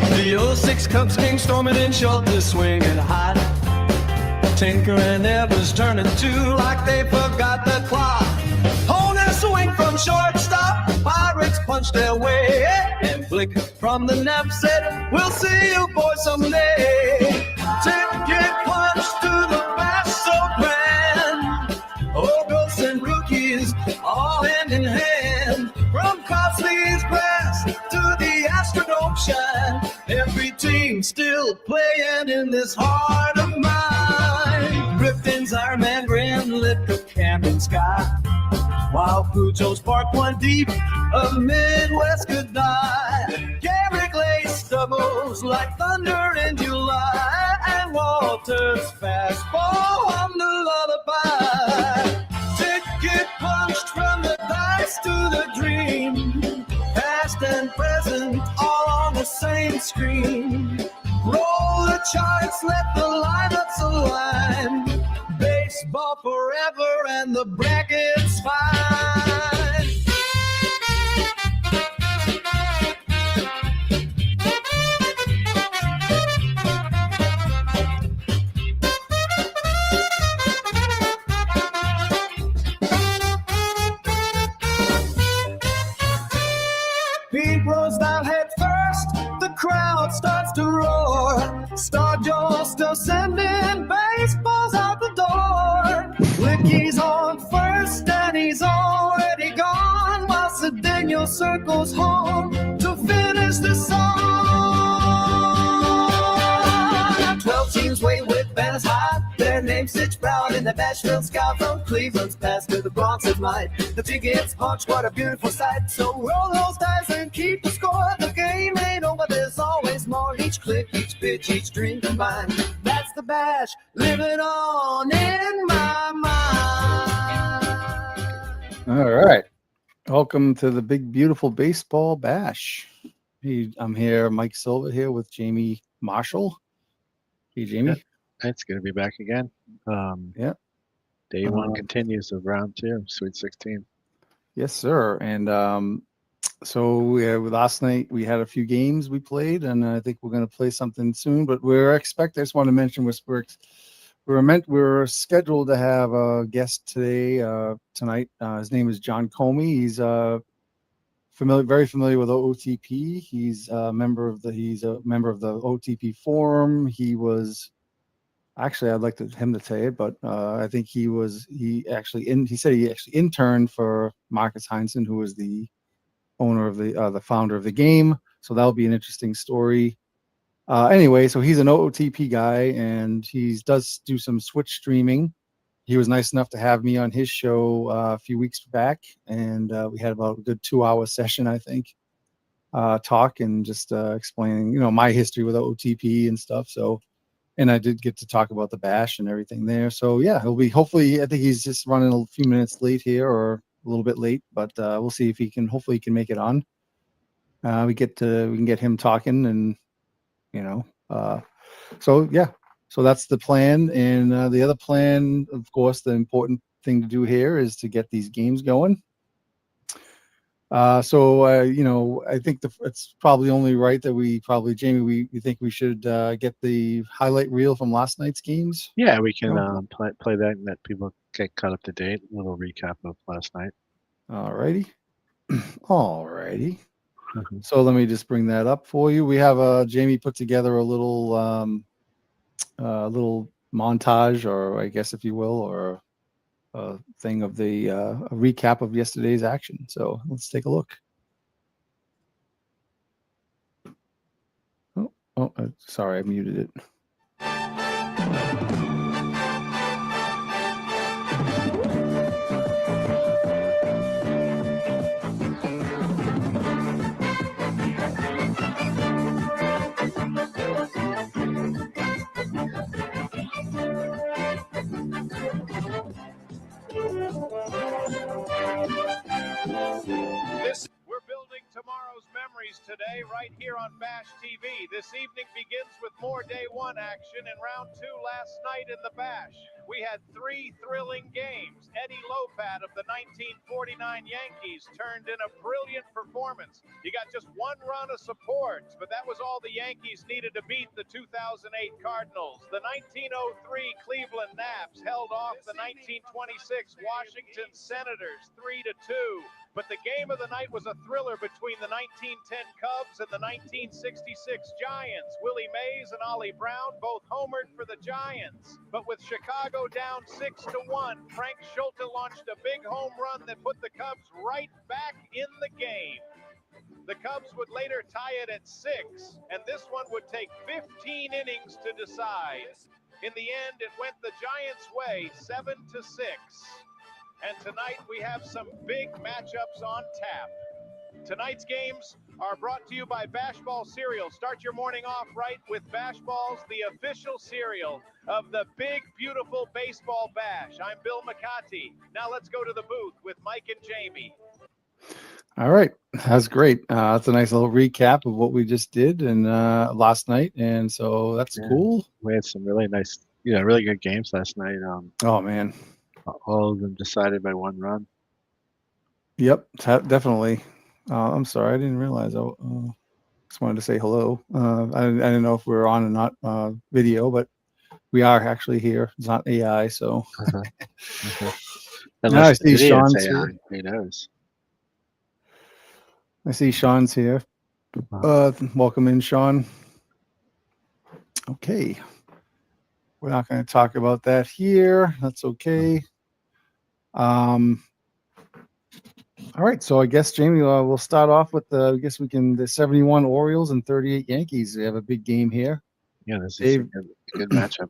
The 06 Cubs came storming in short to swing and hot. Tinker and Evers turning two like they forgot the clock. Hold a swing from shortstop. Pirates punched their way. And Blick from the net said, we'll see you boys someday. Ticket punch to the bash so grand. Old ghosts and rookies all hand in hand. From Cosley's grass to the Astrodome shine. Every team still playing in this heart of mine. Griffin's Iron Man Grand lit the Camden sky, while Pujols parked one deep, a Midwest goodbye. Garrick laced doubles like thunder in July, and Walter's fastball hummed a lullaby. Ticket punched from the dice to the dream, past and present all on the same screen. Roll the charts, let the lineups align. Baseball forever and the brackets fine. Pete rolls down head first, the crowd starts to roar. Star Joe still sending baseballs out the door. Licky's on first and he's already gone, while Cedeno circles home to finish the song. 12 teams wait with banners high, their names stitched proud in the Nashville sky. From Cleveland's past to the Bronx at night, the tickets punch, what a beautiful sight. So roll those dice and keep the score. The game ain't over, there's always more. Each click, each pitch, each dream combined. That's the bash, living on in my mind. All right. Welcome to the big, beautiful baseball bash. Hey, I'm here, Mike Silva here with Jamie Marshall. Hey, Jamie. Yeah, it's good to be back again. Yeah. Day one continues of round two, Sweet 16. Yes, sir. And so last night we had a few games we played, and I think we're going to play something soon. But I just want to mention we're scheduled to have a guest tonight. His name is John Comey. He's very familiar with OOTP. He's a member of the OOTP forum. He was actually, I'd like him to say it, but I think he said he actually interned for Marcus Heinzen, who was the owner of the founder of the game. So that'll be an interesting story. Anyway, so he's an OOTP guy, and he does do some Switch streaming. He was nice enough to have me on his show a few weeks back, and we had about a good 2-hour session, I think, talk and just explaining, my history with OOTP and stuff. So, and I did get to talk about the bash and everything there. So yeah, he'll be hopefully. I think he's just running a few minutes late here, or a little bit late, but we'll see if he can. Hopefully, he can make it on. We can get him talking, and so yeah. So that's the plan, and the other plan, of course, the important thing to do here is to get these games going. I think it's probably only right that Jamie, we think we should get the highlight reel from last night's games. Yeah, we can play that and let people get caught up to date. A little recap of last night. Alrighty. So let me just bring that up for you. We have Jamie put together a little montage, or I guess if you will, or a thing of a recap of yesterday's action. So let's take a look. Sorry, I muted it. We're building tomorrow's memories today right here on Bash TV. This evening begins with more day one action in round two last night in the Bash. We had 3 thrilling games. Eddie Lopat of the 1949 Yankees turned in a brilliant performance. He got just one run of support, but that was all the Yankees needed to beat the 2008 Cardinals. The 1903 Cleveland Naps held off the 1926 Washington Senators 3-2. But the game of the night was a thriller between the 1910 Cubs and the 1966 Giants. Willie Mays and Ollie Brown both homered for the Giants. But with Chicago down 6-1, Frank Schulte launched a big home run that put the Cubs right back in the game. The Cubs would later tie it at 6, and this one would take 15 innings to decide. In the end, it went the Giants' way, 7-6. And tonight we have some big matchups on tap. Tonight's games are brought to you by Bash Ball Cereal. Start your morning off right with Bash Balls, the official cereal of the big, beautiful baseball bash. I'm Bill McCarty. Now let's go to the booth with Mike and Jamie. All right, that's great. That's a nice little recap of what we just did and last night, and so that's cool. We had some really nice, really good games last night. Oh man, all of them decided by one run. Yep, definitely. I'm sorry, I didn't realize. I just wanted to say hello. I didn't know if we were on or not video, but we are actually here. It's not AI, so. Unless I see Sean's AI, here. who knows? I see Sean's here. Welcome in, Sean. Okay. We're not going to talk about that here. That's okay. All right, so I guess, Jamie, we'll start off with the 71 Orioles and 38 Yankees. We have a big game here. Yeah, this is a good matchup.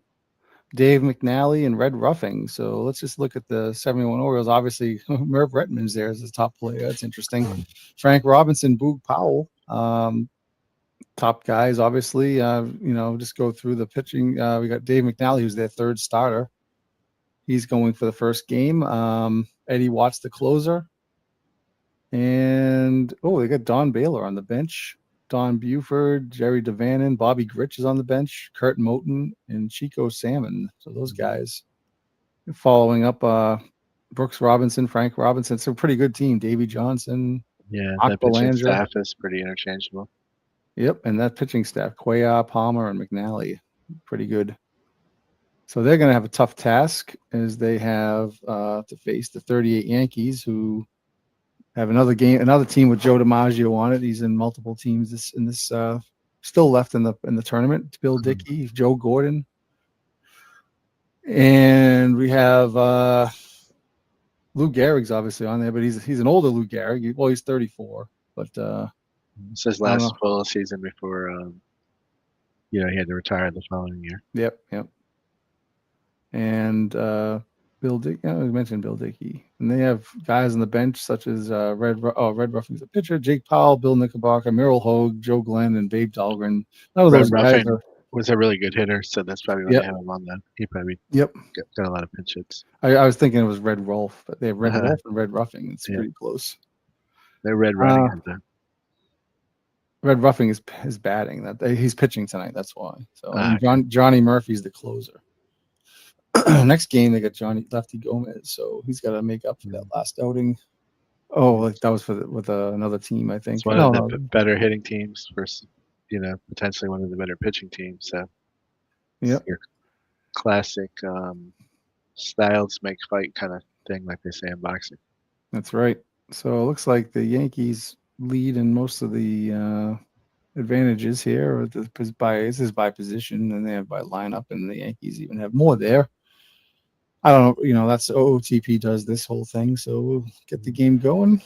Dave McNally and Red Ruffing. So let's just look at the 71 Orioles. Obviously, Merv Rettenman's there as the top player. That's interesting. Frank Robinson, Boog Powell, top guys, obviously. Just go through the pitching. We got Dave McNally, who's their third starter. He's going for the first game. Eddie Watts, the closer. And, they got Don Baylor on the bench. Don Buford, Jerry Devanin, Bobby Grich is on the bench, Kurt Moten, and Chico Salmon. So those guys. Following up Brooks Robinson, Frank Robinson. It's a pretty good team. Davey Johnson. Yeah, Mark that pitching Belanger. staff is pretty interchangeable. Yep, and that pitching staff, Cuellar, Palmer, and McNally. Pretty good. So they're going to have a tough task as they have to face the 38 Yankees, who have another team with Joe DiMaggio on it. He's in multiple teams still left in the tournament. Bill Dickey, Joe Gordon. And we have Lou Gehrig's obviously on there, but he's an older Lou Gehrig. He's 34, but it's his last full season before he had to retire the following year. Yep. And Bill Dickey. I mentioned Bill Dickey, and they have guys on the bench such as Red Ruffing's a pitcher, Jake Powell, Bill Knickerbocker, Merrill Hogue, Joe Glenn, and Babe Dahlgren. None of those guys was a really good hitter, so that's probably why they have him on that. He probably got a lot of pinch hits. I was thinking it was Red Rolf, but they have Red Rolf and Red Ruffing. It's pretty close. They're red running at that. Red Ruffing is batting. He's pitching tonight. That's why. So Johnny Murphy's the closer. Next game they got Johnny Lefty Gomez, so he's got to make up for that last outing. That was with another team, I think. It's one of the better hitting teams versus, potentially one of the better pitching teams. So, your classic styles make fight kind of thing, like they say in boxing. That's right. So it looks like the Yankees lead in most of the advantages here. This is by position, and they have by lineup, and the Yankees even have more there. I don't know, that's OOTP does this whole thing, so we'll get the game going.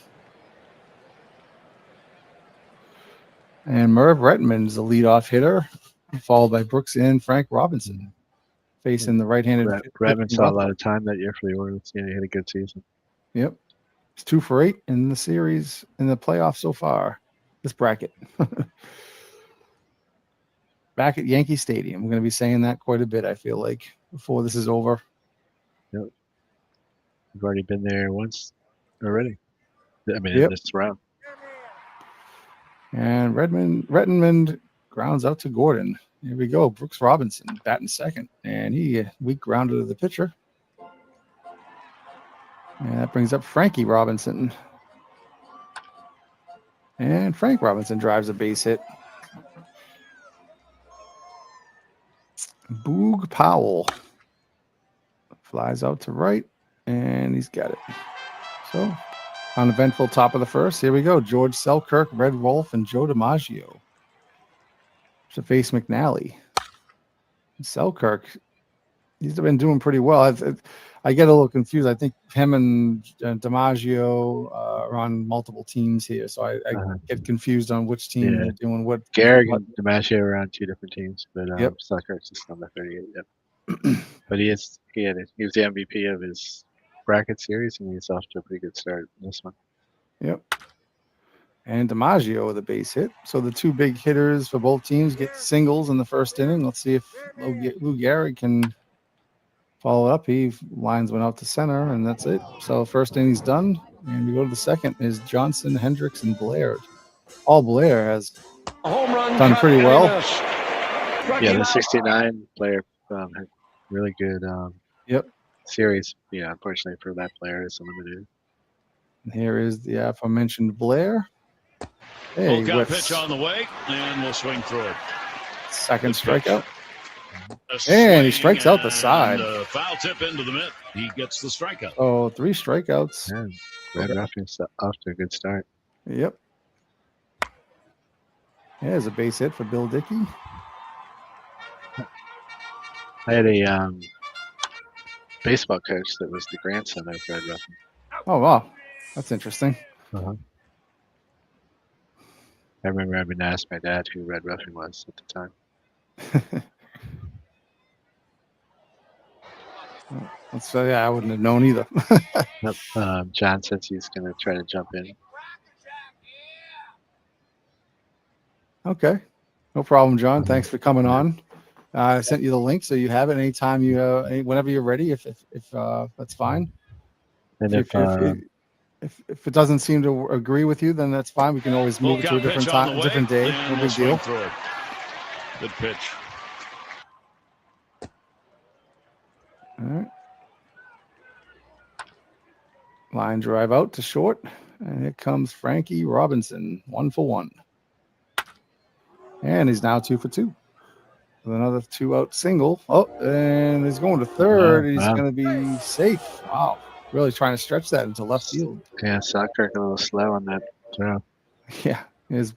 And Merv Rettenman's the leadoff hitter, followed by Brooks and Frank Robinson, facing the right-handed. Rettenman saw a lot of time that year for the Orioles. He had a good season. Yep. It's 2 for 8 in the series, in the playoffs so far, this bracket. Back at Yankee Stadium. We're going to be saying that quite a bit, I feel like, before this is over. Yep. We've already been there once already. In this round. And Rettenman grounds out to Gordon. Here we go. Brooks Robinson batting second. And he weak grounded to the pitcher. And that brings up Frankie Robinson. And Frank Robinson drives a base hit. Boog Powell flies out to right, and he's got it. So, uneventful top of the first. Here we go. George Selkirk, Red Wolf, and Joe DiMaggio to face McNally. Selkirk, he's been doing pretty well. I get a little confused. I think him and DiMaggio are on multiple teams here, so I get confused on which team they're doing what. Garrick and DiMaggio are on 2 different teams, but Selkirk's just number 38. Yep. But he was the MVP of his bracket series, and he's off to a pretty good start in this one. Yep. And DiMaggio with a base hit. So the 2 big hitters for both teams get singles in the first inning. Let's see if Lou Gehrig can follow up. He lines one out to center, and that's it. So first inning's done, and we go to the second. Is Johnson, Hendricks, and Blair. Paul Blair has done pretty well. Yeah, the 69 player had really good series. Yeah, unfortunately for that player, it's limited. And here is the aforementioned Blair. Hey, got a pitch on the way, and we'll swing through it. Second strikeout. And he strikes out the side. Foul tip into the mitt. He gets the strikeout. Oh, 3 strikeouts. Yeah, Red Ruffian's off to a good start. Yep. Yeah, there's a base hit for Bill Dickey. I had a baseball coach that was the grandson of Red Ruffin. Oh, wow. That's interesting. I remember having asked my dad who Red Ruffin was at the time. So yeah, I wouldn't have known either. John says he's going to try to jump in. Okay, no problem, John. Thanks for coming on. I sent you the link, so you have it anytime whenever you're ready. If that's fine. And if it doesn't seem to agree with you, then that's fine. We can always move it to a different time, different day. No big deal. Good pitch. All right. Line drive out to short, and here comes Frankie Robinson, 1 for 1. And he's now 2 for 2 with another 2-out single. Oh, and he's going to third. He's going to be safe. Wow, really trying to stretch that into left field. Yeah, Selkirk a little slow on that throw. Yeah, his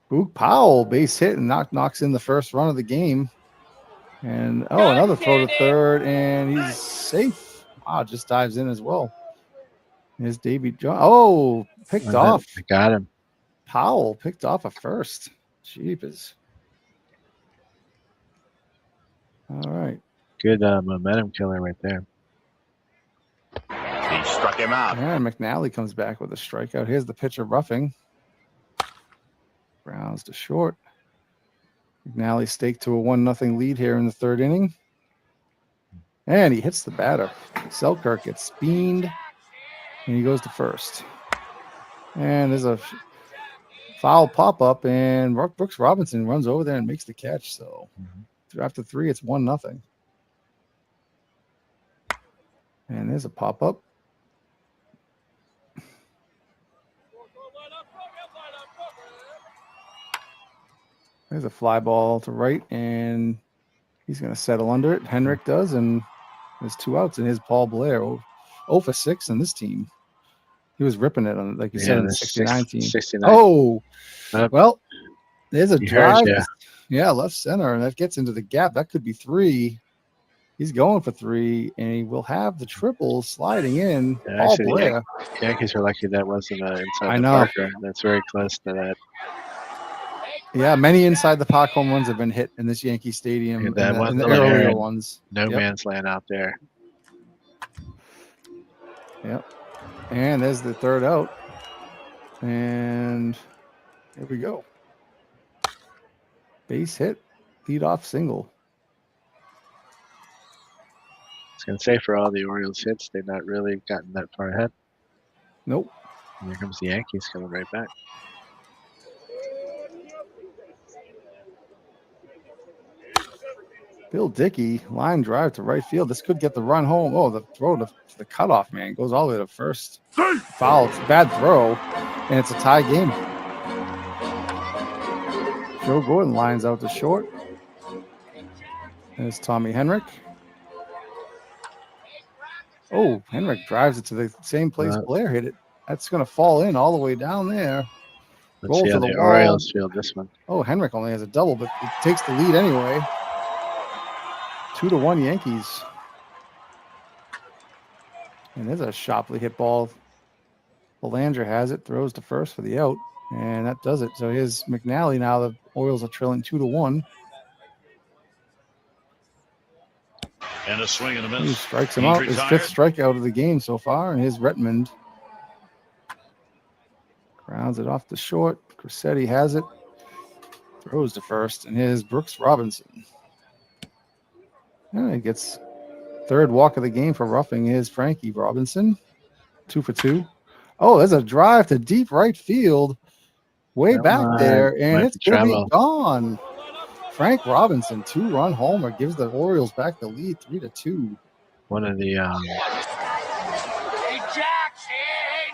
Boog Powell base hit and knocks in the first run of the game. And another throw to third, and he's safe. Wow, just dives in as well. Here's Davy John. Oh, picked off. I got him. Powell picked off a first. Jeepers. All right. Good momentum killer right there. He struck him out. And McNally comes back with a strikeout. Here's the pitcher roughing. Browns to short. McNally staked to a 1-0 lead here in the third inning. And he hits the batter. Selkirk gets spined, and he goes to first. And there's a foul pop-up, and Brooks Robinson runs over there and makes the catch. So after 3, it's 1-0. And there's a pop-up. There's a fly ball to right, and he's going to settle under it. Henrik does, and there's 2 outs, and here's Paul Blair. 0 for 6 in this team. He was ripping it on, like you said, in the 69 team. 69. Oh, well, there's a drive. Yeah, left center, and that gets into the gap. That could be 3. He's going for 3, and he will have the triple sliding in. Yeah, Paul actually, Blair. Yankees are lucky that wasn't inside I the know. Parker. That's very close to that. Yeah, many inside the park home runs have been hit in this Yankee Stadium. Yeah, that in the one earlier there, ones. No man's land out there. Yep. And there's the third out. And here we go. Base hit, leadoff single. I was going to say, for all the Orioles hits, they've not really gotten that far ahead. Nope. And here comes the Yankees coming right back. Bill Dickey, line drive to right field. This could get the run home. Oh, the throw to the cutoff, man. Goes all the way to first. Foul. It's a bad throw, and it's a tie game. Joe Gordon lines out to short. There's Tommy Henrik. Oh, Henrik drives it to the same place Blair hit it. That's going to fall in all the way down there. Let's see how the Orioles field this one. Oh, Henrik only has a double, but it takes the lead anyway. 2-1 Yankees. And there's a sharply hit ball. Belanger has it, throws to first for the out, and that does it. So here's McNally now. The Orioles are trailing 2-1. And a swing and a miss. He strikes him out. His 5th strikeout of the game so far, and here's Redmond. Grounds it off the short. Crissetti has it. Throws to first, and here's Brooks Robinson. And he gets 3rd walk of the game for roughing. Here's Frankie Robinson. 2 for 2. Oh, there's a drive to deep right field. Way back there, and it's going to be gone. Frank Robinson, 2-run homer, gives the Orioles back the lead 3-2. One of the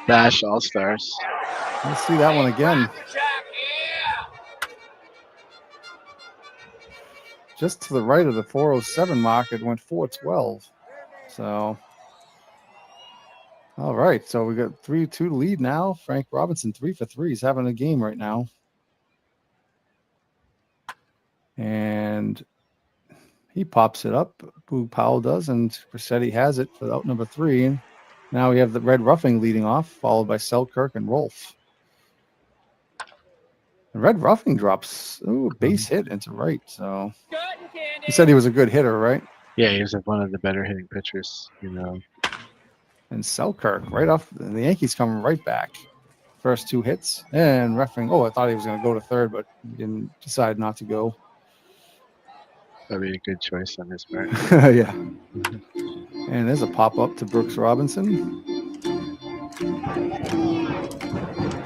Bash All-Stars. Let's see that one again. Just to the right of the 407 mark, it went 412. So, all right. So we got 3-2 lead now. Frank Robinson, 3 for 3. He's having a game right now. And he pops it up. Boog Powell does, and Crissetti has it for out number 3. And now we have the Red Ruffing leading off, followed by Selkirk and Rolfe. The Red Ruffing drops a base hit into right. So he said he was a good hitter, right? Yeah, he was one of the better hitting pitchers, you know. And Selkirk right off. The Yankees coming right back. First 2 hits. And Ruffing, I thought he was going to go to 3rd, but he didn't decide not to go. That'd be a good choice on his part. Yeah. And there's a pop-up to Brooks Robinson.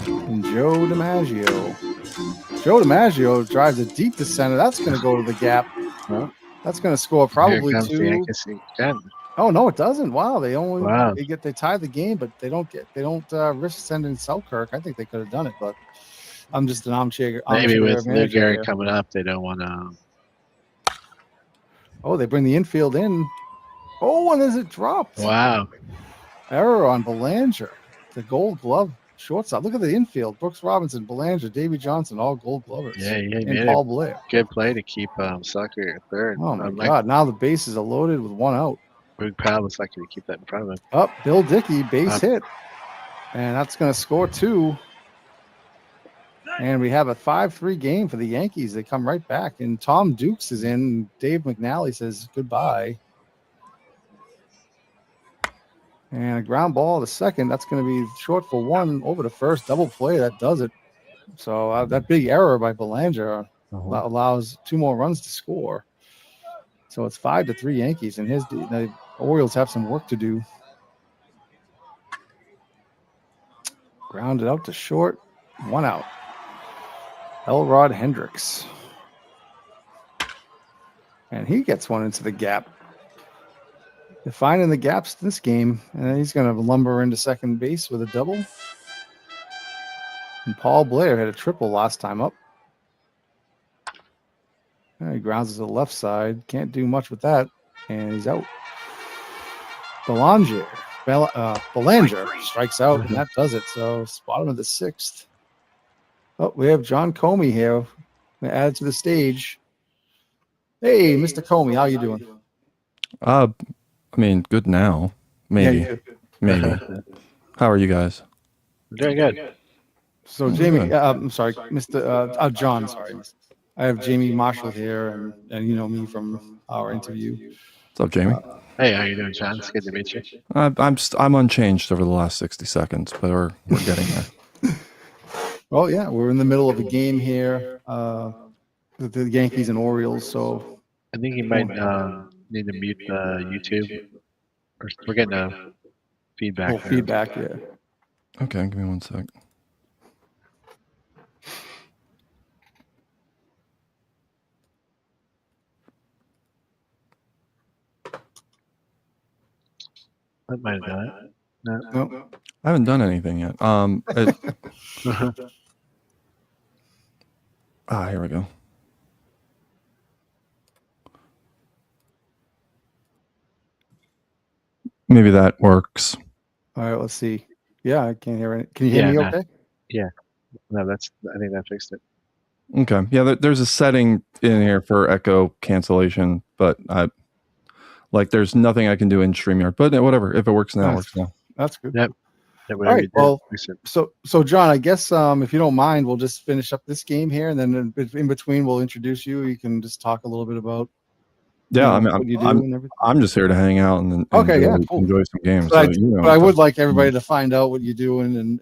And Joe DiMaggio. Joe DiMaggio drives it deep to center. That's going to go to the gap. That's going to score probably 2. Oh no, it doesn't. Wow, they tie the game, but they don't risk sending Selkirk. I think they could have done it, but I'm just an armchair. Maybe with New Gary coming up, they don't want to. Oh, they bring the infield in. Oh, and as it dropped. Wow. Error on Belanger. The Gold Glove shortstop. Look at the infield. Brooks Robinson, Belanger, Davey Johnson, all Gold Glovers. Yeah, and Paul Blair. Good play to keep Sucker at 3rd. Oh my God! Now the bases are loaded with 1 out. Boog Powell was lucky to keep that in front of him. Up, Bill Dickey, base hit, and that's going to score 2. And we have a 5-3 game for the Yankees. They come right back, and Tom Dukes is in. Dave McNally says goodbye. And a ground ball to second. That's going to be short for 1 over to first. Double play. That does it. So that big error by Belanger allows 2 more runs to score. So it's 5-3 Yankees, and the Orioles have some work to do. Grounded out to short. 1 out. Elrod Hendricks. And he gets one into the gap. They're finding the gaps in this game, and he's going to lumber into second base with a double. And Paul Blair had a triple last time up. And he grounds to the left side. Can't do much with that, and he's out. Belanger strikes out, and that does it. So bottom of the 6th. Oh, we have John Comey here. Added to the stage. Hey, Mr. Comey, how you doing? I mean, good now. Maybe. Maybe. How are you guys? Doing good. So, Jamie, I'm sorry, Mr. John, sorry. I have Jamie Marshall here, and you know me from our interview. What's up, Jamie? Hey, how you doing, John? It's good to meet you. I'm unchanged over the last 60 seconds, but we're getting there. Well, yeah, we're in the middle of a game here, the Yankees and Orioles. So I think you might need to mute YouTube. We're getting a feedback. Feedback, yeah. Okay, give me 1 sec. That might have done it. No. No. I haven't done anything yet. Here we go. Maybe that works. All right, let's see. Yeah, I can't hear it. Can you hear me okay? Yeah. No, I think that fixed it. Okay. Yeah, there's a setting in here for echo cancellation, but there's nothing I can do in StreamYard. But whatever. If it works now, it works now. That's good. Yep. All right. Well, so John, I guess if you don't mind, we'll just finish up this game here, and then in between, we'll introduce you. You can just talk a little bit about. Yeah, what you do and everything. I'm just here to hang out and cool. Enjoy some games. But, but I would like everybody to find out what you're doing and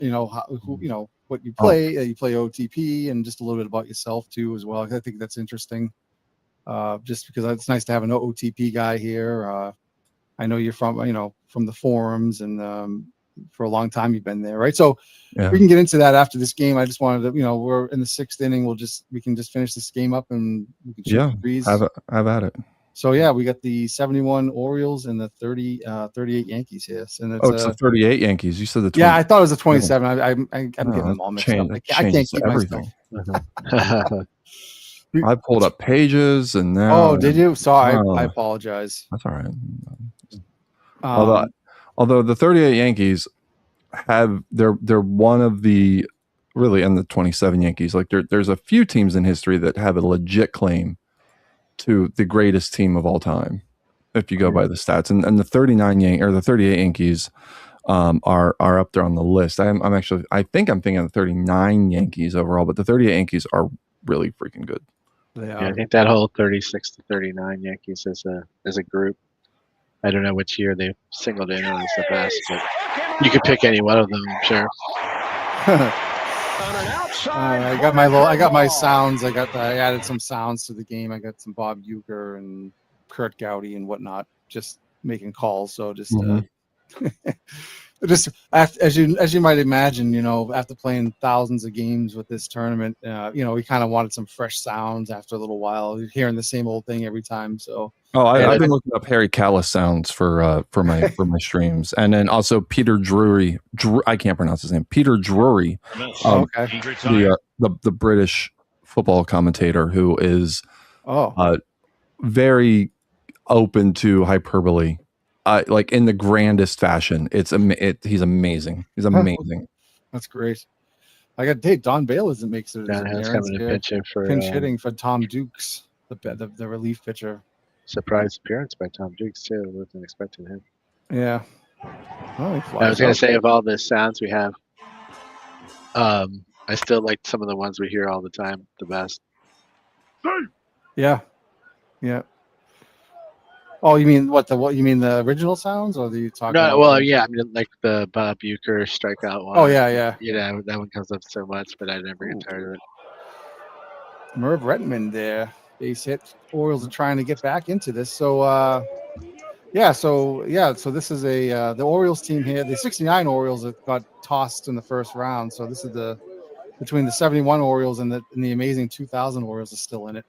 what you play. You play OOTP and just a little bit about yourself too as well. I think that's interesting. Just because it's nice to have an OOTP guy here. I know you're from the forums and for a long time you've been there, right? So we can get into that after this game. I just wanted to, we're in the 6th inning. We can just finish this game up and we can shoot the breeze. Have at it. So we got the 71 Orioles and the 38 Yankees here. And it's the 38 Yankees. You said the 20. Yeah, I thought it was the 27. I'm getting them all mixed up. I can't keep everything. I pulled up pages and now. Oh, did you? Sorry, I apologize. That's all right. Although the 38 Yankees they're one of the really, and the 27 Yankees, there's a few teams in history that have a legit claim to the greatest team of all time, if you go by the stats, and the 38 Yankees are up there on the list. I think I'm thinking of the 39 Yankees overall, but the 38 Yankees are really freaking good. I think that whole 36 to 39 Yankees as a group. I don't know which year they singled in as the best, but you could pick any one of them, I'm sure. I got my sounds. I added some sounds to the game. I got some Bob Uecker and Kurt Gowdy and whatnot, just making calls. So just as you might imagine, after playing thousands of games with this tournament, we kind of wanted some fresh sounds after a little while. You're hearing the same old thing every time. So I've been looking up Harry Callis sounds for my streams, and then also Peter Drury. I can't pronounce his name. Peter Drury, the British football commentator who is very open to hyperbole. In the grandest fashion. He's amazing. He's amazing. That's great. I got Don Bayless that makes it. Pinch hitting for Tom Dukes, the relief pitcher. Surprise appearance by Tom Dukes too. Wasn't expecting him. Yeah. I was going to say, of all the sounds we have, I still like some of the ones we hear all the time the best. Yeah. Oh, you mean what you mean the original sounds, or you talking? No, well, I mean like the Bob Uecker strikeout one. Oh yeah. That one comes up so much, but I never get tired of it. Merv Redmond there, base hit. Orioles are trying to get back into this. So so this is the Orioles team here. The 69 Orioles that got tossed in the first round. So this is between the 71 Orioles and the amazing 2000 Orioles is still in it.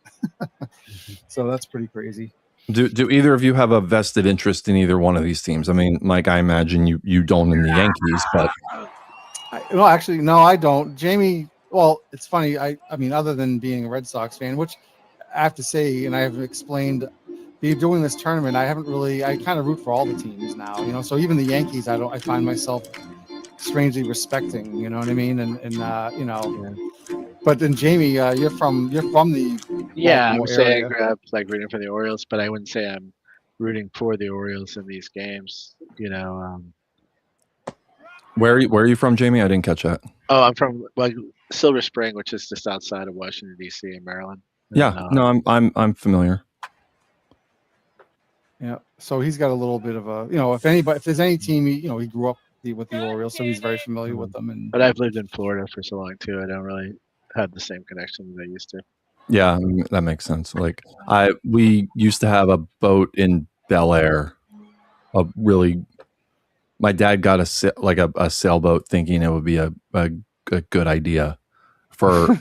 So that's pretty crazy. Do either of you have a vested interest in either one of these teams? I mean, Mike, I imagine you don't in the Yankees, but no, I don't. Jamie, well, it's funny. I mean, other than being a Red Sox fan, which I have to say, and I have explained, doing this tournament, I kind of root for all the teams now. So even the Yankees, I find myself strangely respecting. You know what I mean? But then Jamie, you're from the I would say I grew up rooting for the Orioles, but I wouldn't say I'm rooting for the Orioles in these games. Where are you from, Jamie? I didn't catch that. Oh, I'm from Silver Spring, which is just outside of Washington D.C. in Maryland. I'm familiar. Yeah, so he's got a little bit of a if there's any team he grew up with the Orioles, so he's very familiar with them. But I've lived in Florida for so long too. I don't really have the same connection that I used to. Yeah, that makes sense. We used to have a boat in Bel Air. My dad got a sailboat, thinking it would be a good idea for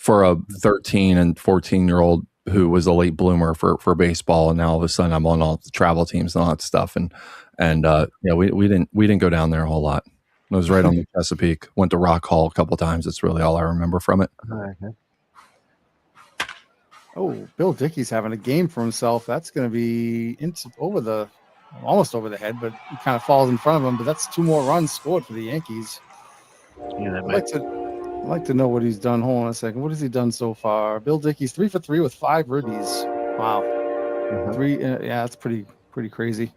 a 13 and 14-year-old who was a late bloomer for baseball, and now all of a sudden I'm on all the travel teams and all that stuff, and And yeah, we didn't go down there a whole lot. It was right on the Chesapeake. Went to Rock Hall a couple times. That's really all I remember from it. Okay. Oh, Bill Dickey's having a game for himself. That's going to be almost over the head, but he kind of falls in front of him. But that's 2 more runs scored for the Yankees. Yeah, that I'd like to know what he's done. Hold on a second. What has he done so far? Bill Dickey's 3 for 3 with 5 ribbies. Wow. Uh-huh. 3. Yeah, that's pretty crazy.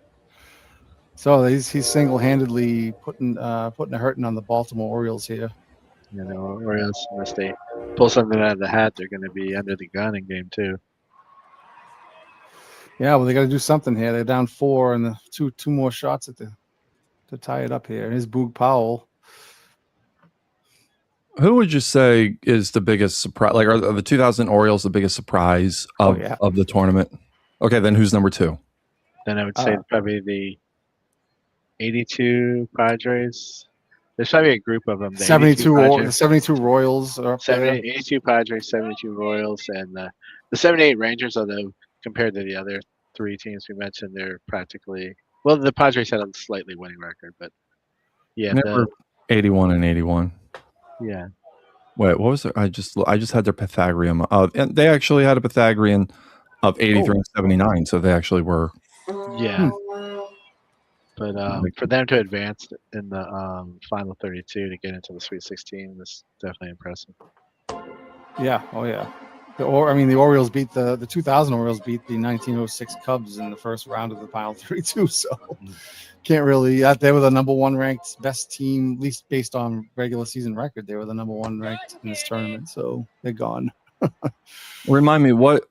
So he's single-handedly putting a hurting on the Baltimore Orioles here. You know, Orioles, unless they pull something out of the hat, they're going to be under the gun in game 2. Yeah, well, they got to do something here. They're down 4, and the two more shots to tie it up here. Here's Boog Powell. Who would you say is the biggest surprise? Like, are the 2000 Orioles the biggest surprise of the tournament? Okay, then who's number 2? Then I would say probably the 82 Padres. There's probably a group of them. The 72 Royals are up there. 82 Padres, 72 Royals, and the 78 Rangers, although compared to the other 3 teams we mentioned, they're practically – well, the Padres had a slightly winning record, but yeah. 81 and 81. Yeah. Wait, what was it? I just had their Pythagorean. And they actually had a Pythagorean of 83 and 79, so they actually were. Yeah. But for them to advance in the final 32 to get into the Sweet 16 was definitely impressive. Yeah. Oh, yeah. The Orioles beat the 2000 Orioles beat the 1906 Cubs in the first round of the final 32. So can't really. They were the number 1 ranked best team, at least based on regular season record. They were the number 1 ranked in this tournament. So they're gone. Remind me what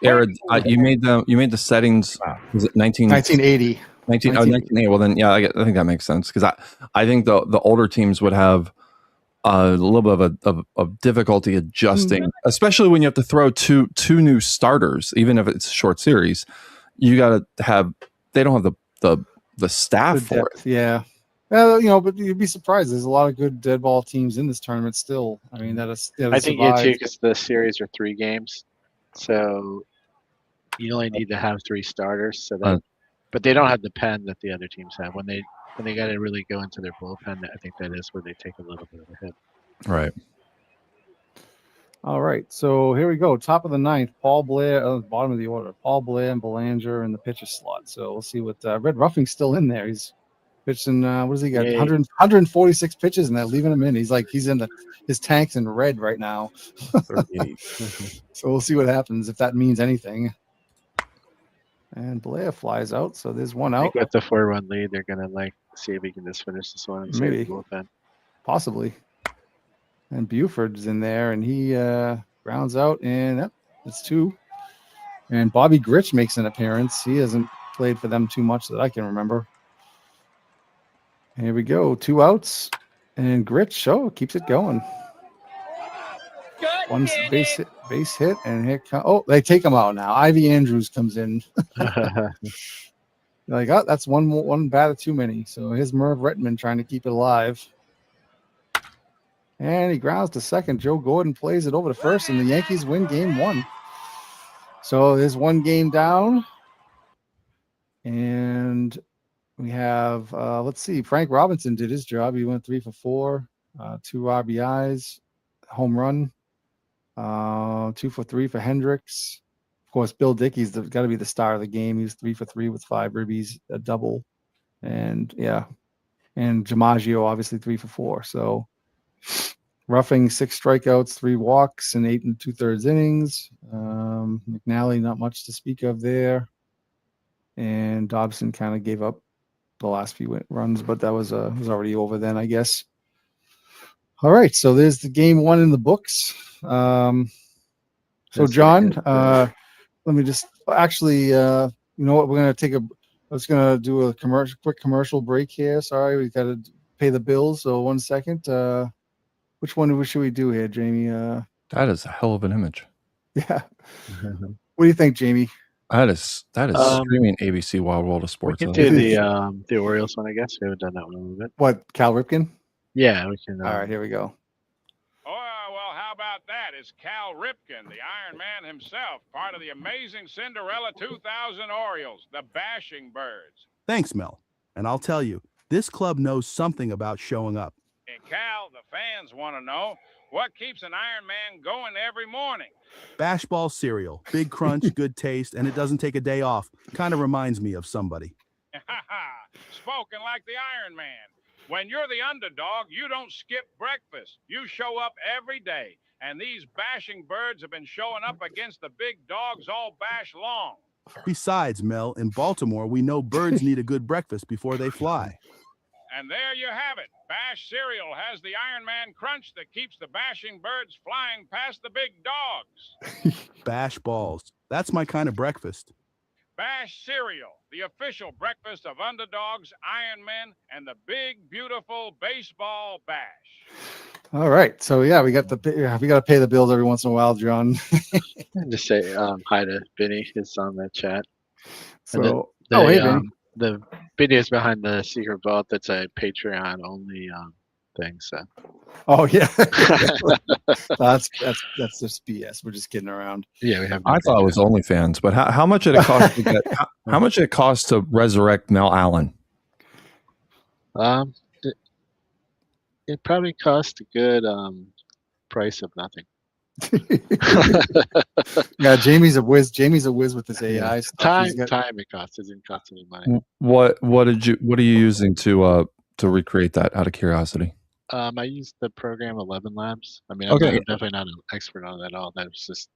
era you made the settings? Was it 1980? 1980. Well, then, yeah, I think that makes sense because I think the older teams would have a little bit of difficulty adjusting, especially when you have to throw two new starters, even if it's a short series. You got to have. They don't have the staff for it. Yeah. Well, but you'd be surprised. There's a lot of good dead ball teams in this tournament still. I mean, I think too, because the series are 3 games, so you only need to have 3 starters. So that. But they don't have the pen that the other teams have. When they got to really go into their bullpen, I think that is where they take a little bit of a hit. Right. All right. So here we go. Top of the 9th, Paul Blair. Bottom of the order, Paul Blair and Belanger in the pitcher slot. So we'll see what Red Ruffing's still in there. He's pitching. What does he got? 146 pitches, and they're leaving him in. He's in his tank's in red right now. So we'll see what happens if that means anything. And Blair flies out, so there's 1 out. With the 4-run lead, they're gonna see if he can just finish this one. And maybe, possibly. And Buford's in there, and he grounds out, and it's 2. And Bobby Grich makes an appearance. He hasn't played for them too much that I can remember. Here we go, 2 outs, and Grich keeps it going. One base hit, and here comes. Oh, they take him out now. Ivy Andrews comes in. Like, that's one batter too many. So here's Merv Rettenman trying to keep it alive. And he grounds to second. Joe Gordon plays it over to first, and the Yankees win game 1. So there's 1 game down. And we have, let's see, Frank Robinson did his job. He went 3 for 4, 2 RBIs, home run. 2 for 3 for Hendricks. Of course, Bill Dickey's got to be the star of the game. He was 3 for 3 with 5 ribbies, a double, and DiMaggio obviously 3 for 4. So Ruffing 6 strikeouts, 3 walks, and 8 2/3 innings. McNally not much to speak of there, and Dobson kind of gave up the last few runs, but that was already over then, I guess. All right, so there's the game 1 in the books. So John, let me just you know what? We're gonna do a quick commercial break here. Sorry, we got to pay the bills. So 1 second. Which one should we do here, Jamie? That is a hell of an image. Yeah. What do you think, Jamie? That is streaming ABC Wild World of Sports. We can do the Orioles one, I guess. We haven't done that one in a little bit. What, Cal Ripken? Yeah, we can. All right, here we go. Oh, well, how about that? It's Cal Ripken, the Iron Man himself, part of the amazing Cinderella 2000 Orioles, the Bashing Birds. Thanks, Mel. And I'll tell you, this club knows something about showing up. Hey, Cal, the fans want to know what keeps an Iron Man going every morning. Bash Ball cereal, big crunch, good taste, and it doesn't take a day off. Kind of reminds me of somebody. Spoken like the Iron Man. When you're the underdog, you don't skip breakfast. You show up every day. And these bashing birds have been showing up against the big dogs all bash long. Besides, Mel, in Baltimore, we know birds need a good breakfast before they fly. And there you have it. Bash cereal has the Iron Man crunch that keeps the bashing birds flying past the big dogs. Bash Balls. That's my kind of breakfast. Bash cereal, the official breakfast of underdogs, Iron Men, and the big, beautiful baseball bash. All right. So yeah, we got to pay the bills every once in a while, John. Just say hi to Benny. He's on the chat. So hey, Benny. The videos behind the secret vault, that's a Patreon only thing. So. Oh yeah. that's just BS. We're just kidding around. Yeah, we have. I thought it was OnlyFans, but how much did it cost to get? How much did it cost to resurrect Mel Allen? It probably cost a good price of nothing. Yeah, Jamie's a whiz. Jamie's a whiz with this AI stuff. Time it costs. It didn't cost any money. What are you using to recreate that? Out of curiosity. I used the program 11 Labs. I mean, Okay. I'm definitely not an expert on it at all. That's just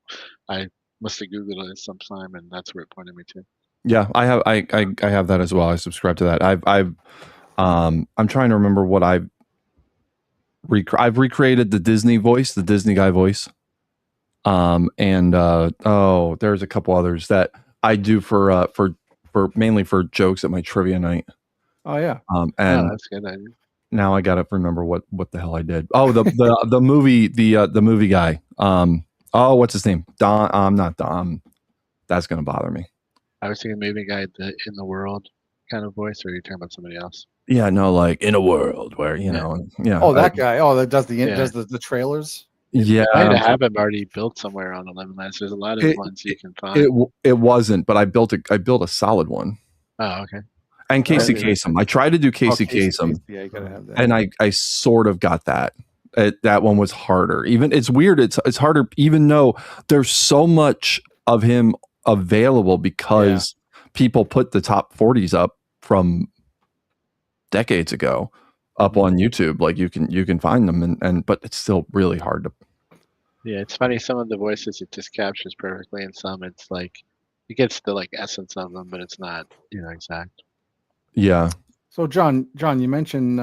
I must have Googled it sometime, and that's where it pointed me to. Yeah, I have that as well. I subscribe to that. I'm trying to remember what I've recreated the Disney voice, the Disney guy voice. There's a couple others that I do for mainly for jokes at my trivia night. Oh yeah. And that's good idea. Now I gotta remember what the hell I did. Oh, the movie the movie guy. What's his name? Don. Not Don. That's gonna bother me. I was thinking maybe a guy in the world kind of voice, or are you talking about somebody else? Yeah, no, like in a world where yeah. Oh, that guy. Oh, that does the trailers. Yeah, I have him already built somewhere on 11 Labs. There's a lot of ones you can find. It wasn't, but I built a solid one. Oh, okay. And Casey Kasem. I tried to do Casey Kasem. Yeah, you gotta have that. And I sort of got that. That one was harder. Even it's weird. It's harder, even though there's so much of him available because people put the top 40s up from decades ago up on YouTube. Like you can find them, but it's still really hard to. Yeah, it's funny. Some of the voices it just captures perfectly, and some it's like it gets the like essence of them, but it's not exact. Yeah. So John, you mentioned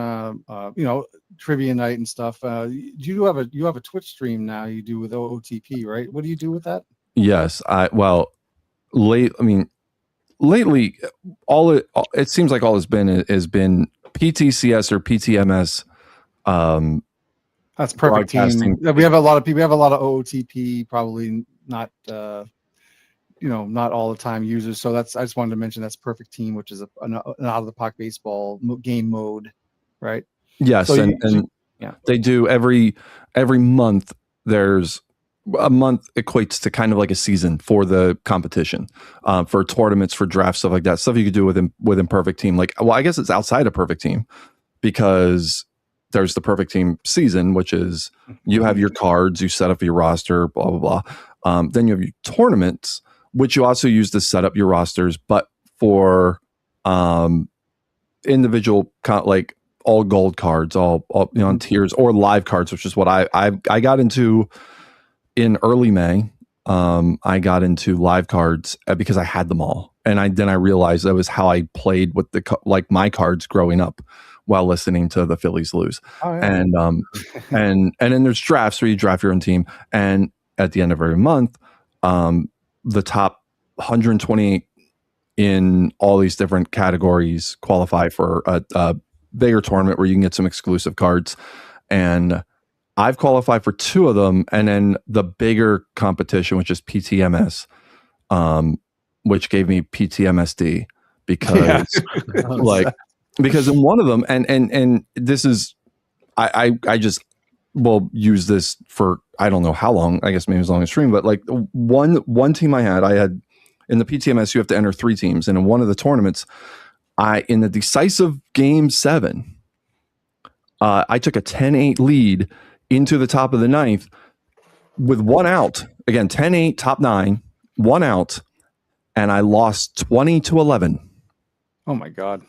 trivia night and stuff. You have a Twitch stream now. You do with OOTP, right? What do you do with that? Yes, lately, it seems like all has been PTCS or PTMS. That's perfect team. We have a lot of people. We have a lot of OOTP, probably not. Not all the time users. So I just wanted to mention that's Perfect Team, which is an out of the park baseball game mode, right? Yes, so they do every month. There's a month equates to kind of like a season for the competition, for tournaments, for drafts, stuff like that. Stuff you could do within Perfect Team. Like, well, I guess it's outside of Perfect Team because there's the Perfect Team season, which is you have your cards, you set up your roster, blah blah blah. Then you have your tournaments, which you also use to set up your rosters, but for individual like all gold cards, all on tiers, or live cards, which is what I got into in early May. I got into live cards because I had them all, and then I realized that was how I played with my cards growing up while listening to the Phillies lose. Oh, yeah. And then there's drafts where you draft your own team, and at the end of every month, the top 128 in all these different categories qualify for a bigger tournament where you can get some exclusive cards. And I've qualified for 2 of them. And then the bigger competition, which is PTMS, which gave me PTMSD because because in one of them, and this is, I just will use this for, I don't know how long, I guess maybe as long as stream, but like one team I had in the PTMS, you have to enter 3 teams. And in one of the tournaments, in the decisive game 7, I took a 10-8 lead into the top of the 9th with 1 out. Again, 10-8, top 9, 1 out, and I lost 20-11. Oh my God.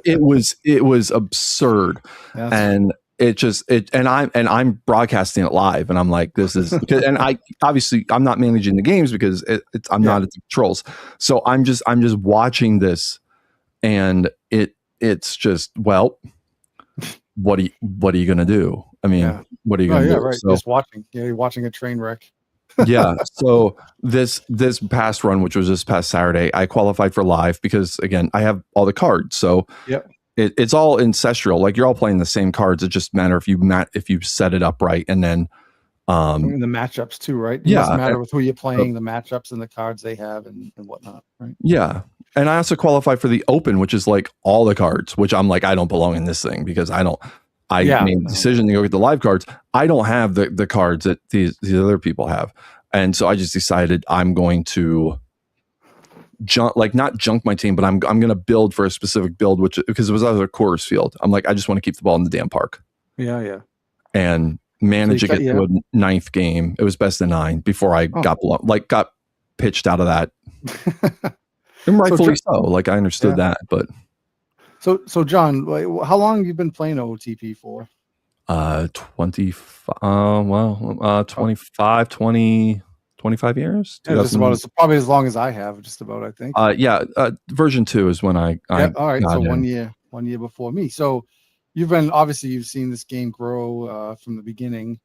It was absurd. And I'm broadcasting it live, and I'm like, this is, and I'm not managing the games because I'm not at the controls. So I'm just watching this, and it's just, well, what are you going to do? I mean, what are you going to do? Right. So, just watching. Yeah, you're watching a train wreck. yeah. So this past run, which was this past Saturday, I qualified for live because, again, I have all the cards. So it's all ancestral. Like, you're all playing the same cards. It just matter if you set it up right, and then the matchups too, right? It doesn't matter with who you're playing, the matchups and the cards they have and whatnot, right? Yeah. And I also qualified for the Open, which is like all the cards, which I'm like, I don't belong in this thing because I made the decision to go get the live cards. I don't have the cards that these other people have. And so I just decided I'm going to not junk my team, but I'm going to build for a specific build, because it was out of Coors Field. I'm like, I just want to keep the ball in the damn park. Yeah. And manage to get to a 9th game. It was best of 9 before I got pitched out of that. And rightfully so. Like, I understood that, but. So John, how long have you been playing OOTP for? 25 years. Yeah, just about probably as long as I have, just about, I think. Version 2 is when I all right. So 1 year before me. So you've seen this game grow from the beginning,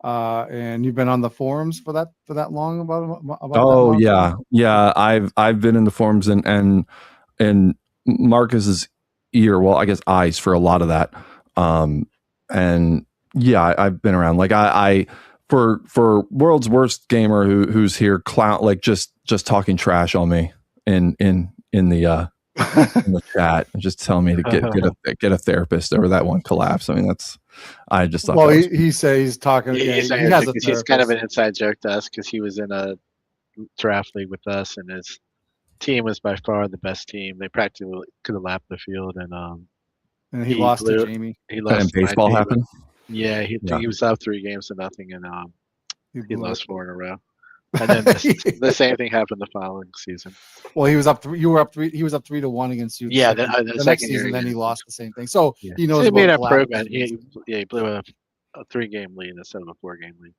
and you've been on the forums for that long about I've been in the forums and Marcus's ear, well, I guess eyes, for a lot of that. And yeah, I've been around. Like, I for World's Worst Gamer who's here clown, like, just talking trash on me in the in the chat and just telling me to get a therapist over that one collapse. I mean, I just thought. Well, he says he's talking. He's kind of an inside joke to us because he was in a draft league with us, and his team was by far the best team. They practically could have lapped the field, and he lost to Jamie. He lost. And baseball happened. Yeah, he was up 3 games to nothing, and he lost 4 in a row. And then the same thing happened the following season. Well, he was up 3. You were up 3. He was up 3-1 against you. Yeah, the second next year, season, then he lost the same thing. So he knows. He made an improvement. He blew a 3-game lead instead of a 4-game lead.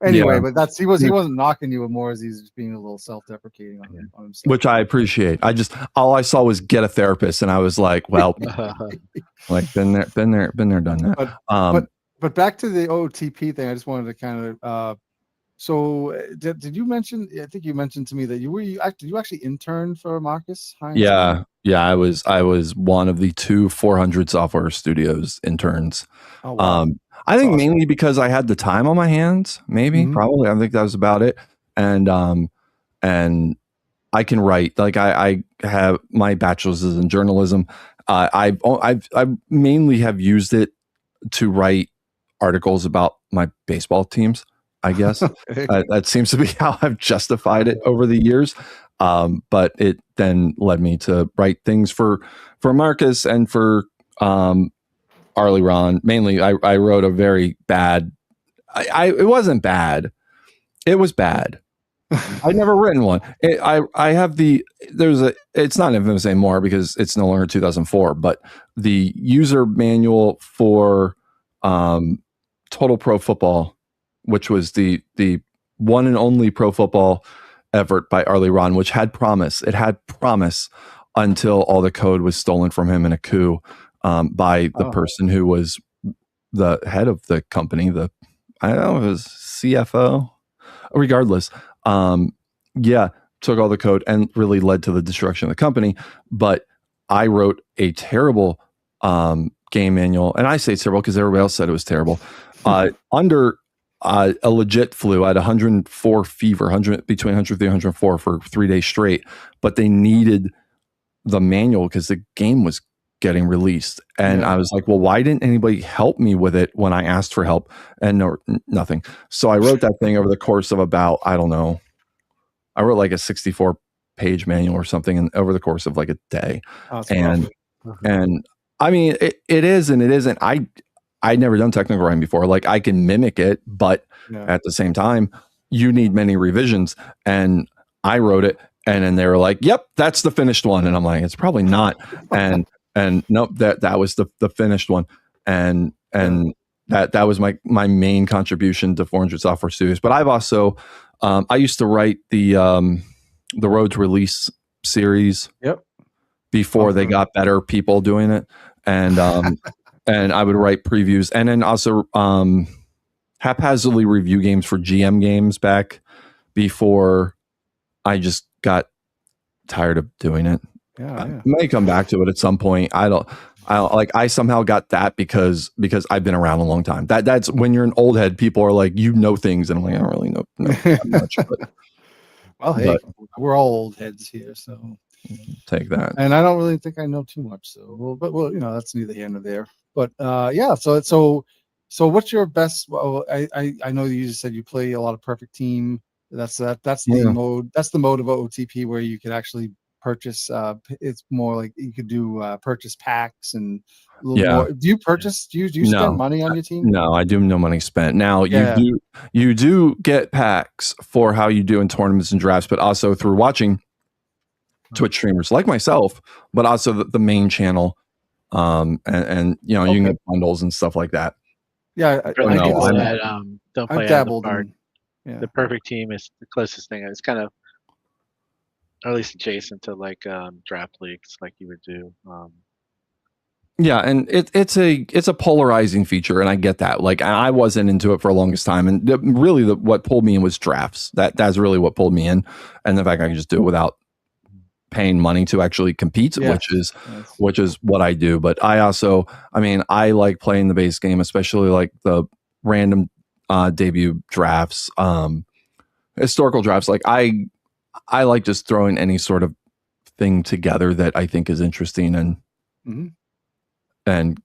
Anyway, but he wasn't knocking you more as he's just being a little self-deprecating on himself, which I appreciate. All I saw was get a therapist, and I was like, well, like, been there, done that. But back to the OOTP thing, I just wanted to kind of. So did you mention? I think you mentioned to me that you actually interned for Marcus Hines? Yeah. I was one of the 2 400 Software Studios interns. Oh, wow. I think mainly because I had the time on my hands, probably. I think that was about it. And I can write. Like, I have my bachelor's in journalism. I mainly have used it to write articles about my baseball teams, I guess. That seems to be how I've justified it over the years. But it then led me to write things for Marcus and for Arlie Ron. Mainly, I wrote a very bad. It wasn't bad. It was bad. I'd never written one. I have it's not infamous anymore because it's no longer 2004. But the user manual for Total Pro Football, which was the one and only pro football effort by Arlie Ron, which had promise. It had promise until all the code was stolen from him in a coup. By the person who was the head of the company, I don't know if it was CFO. Regardless, took all the code and really led to the destruction of the company. But I wrote a terrible game manual, and I say it's terrible because everybody else said it was terrible. Under a legit flu, I had 104 fever, between 103 and 104 for 3 days straight. But they needed the manual because the game was getting released. And I was like, well, why didn't anybody help me with it when I asked for help? And nothing. So I wrote that thing over the course of about, I don't know, I wrote like a 64 page manual or something over the course of like a day. And I mean, it is and it isn't. I'd never done technical writing before. Like I can mimic it, but at the same time, you need many revisions. And I wrote it, and then they were like, "Yep, that's the finished one." And I'm like, "It's probably not." And nope, that was the finished one. And that was my main contribution to 400 Software Studios. But I've also I used to write the Road to Release series. Yep. Before they got better people doing it, and and I would write previews, and then also haphazardly review games for GM games back before I just got tired of doing it. I may come back to it at some point. I somehow got that because I've been around a long time. That's when you're an old head, people are like, you know things, and I'm like, I don't really know that much. Well, hey, we're all old heads here, so take that. And I don't really think I know too much. So, but that's neither here nor there. But yeah. So what's your best? Well, I know you just said you play a lot of Perfect Team. That's the mode. That's the mode of OOTP where you could actually purchase. It's more like you could do purchase packs and a little more. Do you purchase? Do you spend money on your team? No, I do no money spent. Now you do get packs for how you do in tournaments and drafts, but also through watching Twitch streamers like myself, but also the main channel, and you can get bundles and stuff like that. Yeah, don't play dabbled. The Perfect Team is the closest thing. It's kind of, or at least adjacent to like draft leagues, like you would do. Yeah, and it's a polarizing feature, and I get that. Like I wasn't into it for the longest time, and really what pulled me in was drafts. That's really what pulled me in, and the fact I can just do it without paying money to actually compete, which is what I do. But I also, I like playing the base game, especially like the random debut drafts, historical drafts. Like I like just throwing any sort of thing together that I think is interesting and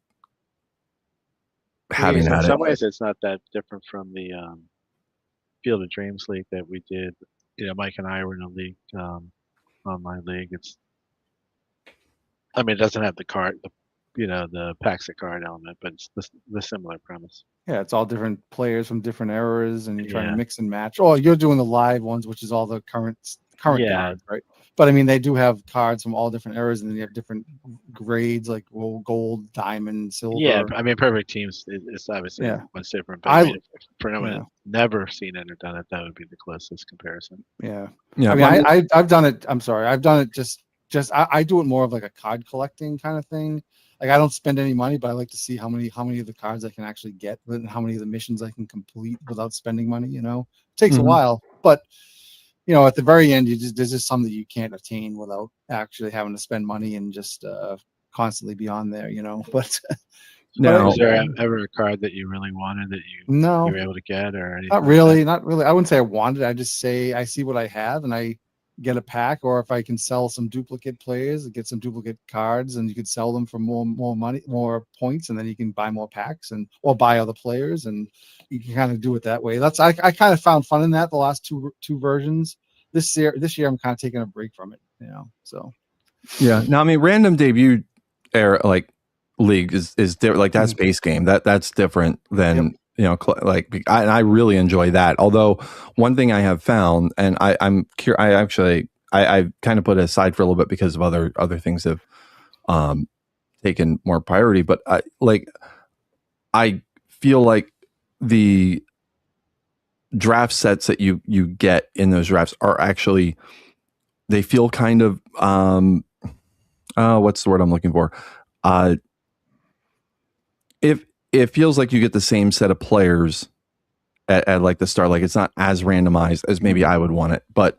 having in some ways it's not that different from the Field of Dreams league that we did. Mike and I were in a league, online league. It doesn't have the card, the packs of card element, but it's the similar premise. Yeah, it's all different players from different eras, and you're trying to mix and match. Oh, you're doing the live ones, which is all the current cards, right? But they do have cards from all different eras, and then you have different grades like gold, diamond, silver. Yeah, Perfect Teams is obviously much different. But for anyone who's never seen it or done it, that would be the closest comparison. Yeah. I've done it. I'm sorry, I've done it just I do it more of like a card collecting kind of thing. Like I don't spend any money, but I like to see how many of the cards I can actually get, and how many of the missions I can complete without spending money. It takes a while, but at the very end, there's just some that you can't attain without actually having to spend money and just constantly be on there. But now, is there ever a card that you really wanted that you were able to get, or anything? Not really. I wouldn't say I wanted. I just say I see what I have and I get a pack, or if I can sell some duplicate players, get some duplicate cards, and you could sell them for more money, more points, and then you can buy more packs or buy other players, and you can kind of do it that way. I kind of found fun in that the last two versions. This year I'm kind of taking a break from it, So yeah, now random debut era like league is different. Like that's base game. That's different than. I really enjoy that. Although one thing I have found, and I'm curious, I kind of put it aside for a little bit because of other things have taken more priority. But I feel like the draft sets that you get in those drafts are actually, they feel kind of what's the word I'm looking for? It feels like you get the same set of players at like the start. Like it's not as randomized as maybe I would want it, but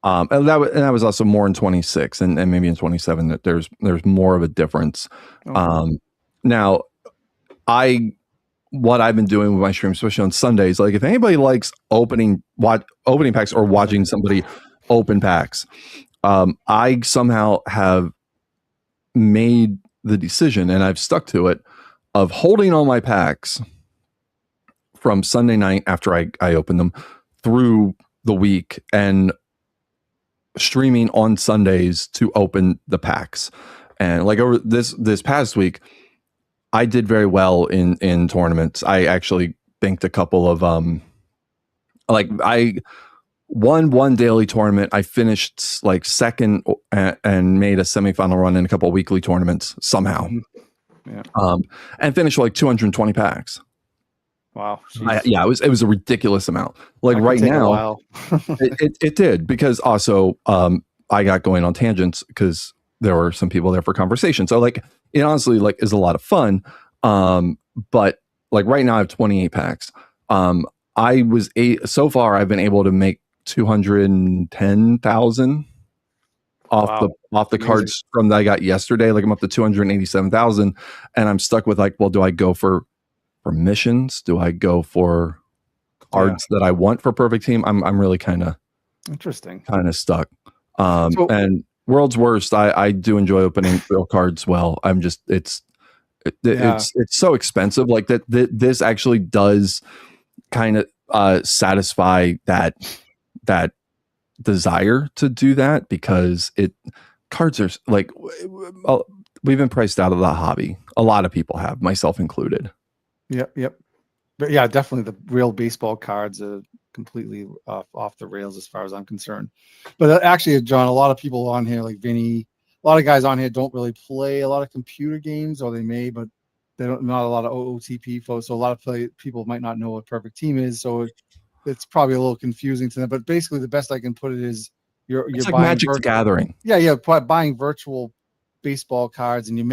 and that was also more in 26 and maybe in 27 that there's more of a difference. Now what I've been doing with my stream, especially on Sundays, like if anybody likes opening packs or watching somebody open packs, I somehow have made the decision, and I've stuck to it, of holding all my packs from Sunday night after I open them through the week and streaming on Sundays to open the packs. And like over this past week, I did very well in tournaments. I actually banked a couple of I won one daily tournament. I finished like second and made a semifinal run in a couple of weekly tournaments somehow. Yeah. And finished like 220 packs. Wow. Yeah, it was a ridiculous amount. Like right now, it did, because also I got going on tangents because there were some people there for conversation. So like it honestly like is a lot of fun. But like right now I have 28 packs. So far I've been able to make 210,000 off the cards from that I got yesterday. Like I'm up to 287,000, and I'm stuck with like, well, do I go for missions? Do I go for cards that I want for Perfect Team? I'm really kind of stuck. And World's Worst, I do enjoy opening real cards. Well, I'm just it's so expensive. Like that this actually does kind of satisfy that desire to do that, because cards are like, we've been priced out of the hobby. A lot of people have, myself included. Yep. But yeah, definitely the real baseball cards are completely off the rails as far as I'm concerned. But actually, John, a lot of people on here, like Vinny, a lot of guys on here don't really play a lot of computer games, or they may, but they don't. Not a lot of OOTP folks. So a lot of people might not know what Perfect Team is. So it's probably a little confusing to them. But basically, the best I can put it is you're like buying Magic the Gathering. Yeah, buying virtual baseball cards, and you're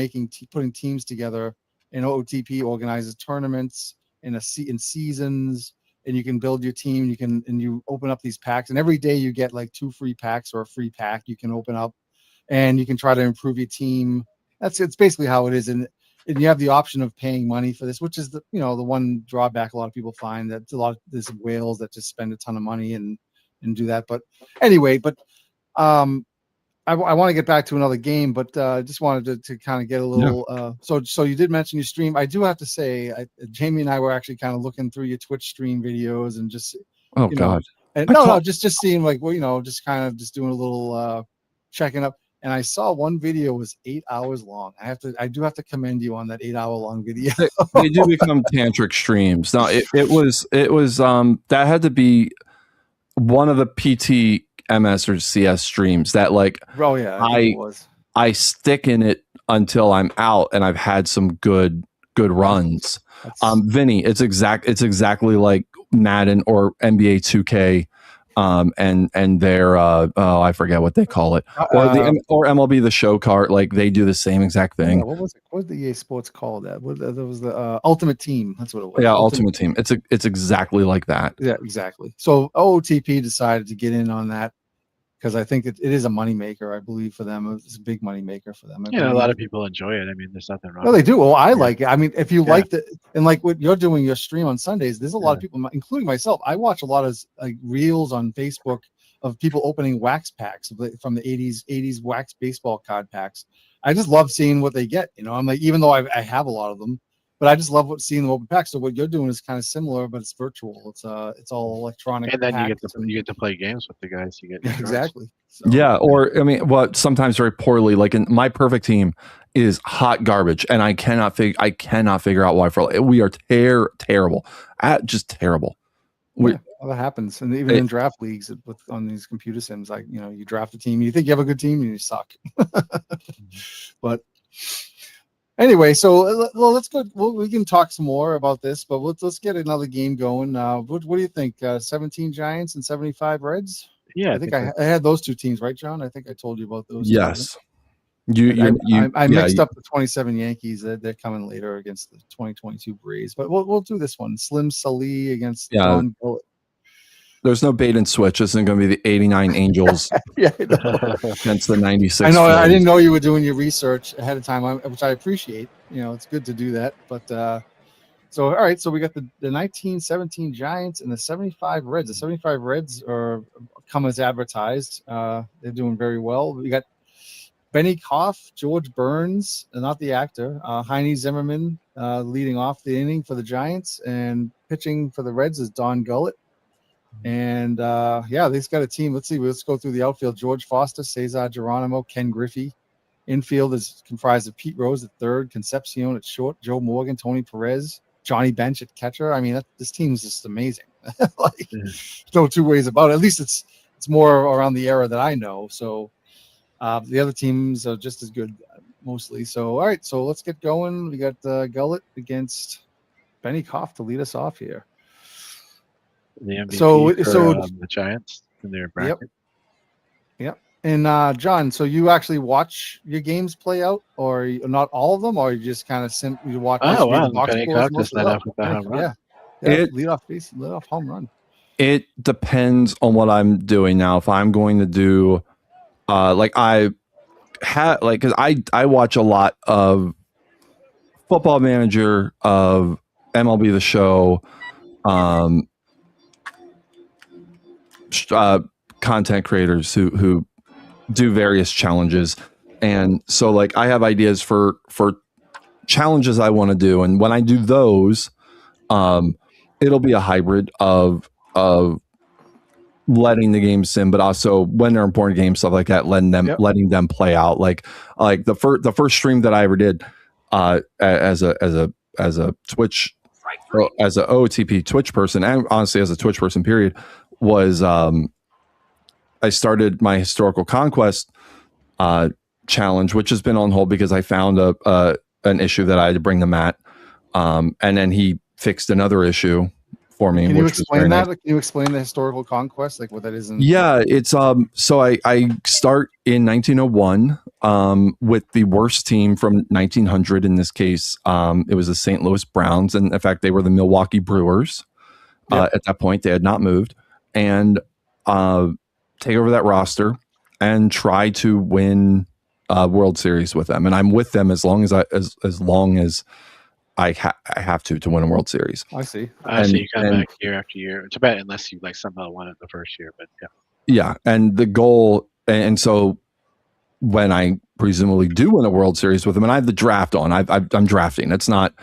putting teams together. And OOTP organizes tournaments in seasons, and you can build your team. You open up these packs, and every day you get like 2 free packs or a free pack you can open up, and you can try to improve your team. It's basically how it is, and you have the option of paying money for this, which is the one drawback a lot of people find, that there's whales that just spend a ton of money and do that. But anyway, I want to get back to another game, but just wanted to kind of get a little. So you did mention your stream. I do have to say, Jamie and I were actually kind of looking through your Twitch stream videos and just. God. And just seeing like, well, just kind of just doing a little checking up. And I saw one video was 8 hours long. I do have to commend you on that 8 hour long video. They do become tantric streams. Now it was that had to be one of the PT. MS or CS streams that like, I stick in it until I'm out, and I've had some good runs. Vinny, it's exactly like Madden or NBA 2K, and their I forget what they call it, or MLB The Show card. Like they do the same exact thing. What was it? What was the EA Sports called? That was the Ultimate Team. That's what it was. Yeah, Ultimate Team. It's exactly like that. Yeah, exactly. So OOTP decided to get in on that, because I think it is a moneymaker, I believe, for them. It's a big moneymaker for them. A lot of people enjoy it. I mean, there's nothing wrong. No, they do. Well, I like it. I mean, if you like it, and like what you're doing, your stream on Sundays, there's a lot of people, including myself. I watch a lot of like reels on Facebook of people opening wax packs from the 80s wax baseball card packs. I just love seeing what they get. I'm like, even though I have a lot of them, but I just love seeing them open packs. So what you're doing is kind of similar, but it's virtual. It's all electronic. And then you get to play games with the guys. You get exactly. So, yeah, or I mean, sometimes very poorly. Like in my Perfect Team is hot garbage, and I cannot figure out why. We are terrible, just terrible. Well, that happens, and even in draft leagues on these computer sims, like you draft a team, you think you have a good team, and you suck. But anyway, so let's go. We can talk some more about this, but let's get another game going. What do you think? 17 Giants and 75 Reds. Yeah, I think I had those two teams, right, John? I think I told you about those. Yes. I mixed up the 27 Yankees. They're coming later against the 2022 Braves, but we'll do this one. Slim Salih against Don Bullitt. There's no bait and switch. This isn't going to be the 89 Angels against the 96. I know. I didn't know you were doing your research ahead of time, which I appreciate. It's good to do that. But so all right. So we got the 1917 Giants and the 75 Reds. The 75 Reds come as advertised. They're doing very well. We got Benny Koff, George Burns, not the actor, Heine Zimmerman leading off the inning for the Giants, and pitching for the Reds is Don Gullett. And they've got a team. Let's see. Let's go through the outfield. George Foster, Cesar Geronimo, Ken Griffey. Infield is comprised of Pete Rose at third, Concepcion at short, Joe Morgan, Tony Perez, Johnny Bench at catcher. I mean, this team is just amazing. No two ways about it. At least it's more around the era that I know. So the other teams are just as good mostly. So, all right. So let's get going. We got Gullett against Benny Koff to lead us off here. The MVP for the Giants in their bracket. Yep. And John, so you actually watch your games play out, or not all of them, or you just kind of simply watch? Oh wow, Benny Koff just led off with the home run. Yeah, lead off home run. It depends on what I'm doing now. If I'm going to do, because I watch a lot of Football Manager, of MLB The Show, content creators who do various challenges, and so like I have ideas for challenges I want to do, and when I do those, it'll be a hybrid of letting the game sim, but also when they're important games, stuff like that, letting them play out. Like the first stream that I ever did as a Twitch, as a OOTP Twitch person, and honestly as a Twitch person period, was I started my historical conquest challenge, which has been on hold because I found an issue that I had to bring to Matt, and then he fixed another issue for me. Can you explain that? Nice. Can you explain the historical conquest, like what that is? Yeah, it's so I start in 1901 with the worst team from 1900. In this case, it was the St. Louis Browns, and in fact, they were the Milwaukee Brewers. At that point, they had not moved, and take over that roster and try to win World Series with them. And I'm with them as long as I have to win a World Series. I see. So you come back year after year. It's about, unless you like somehow won it the first year, but yeah. Yeah, and the goal, and so when I presumably do win a World Series with them, and I have the draft on, I'm drafting. It's not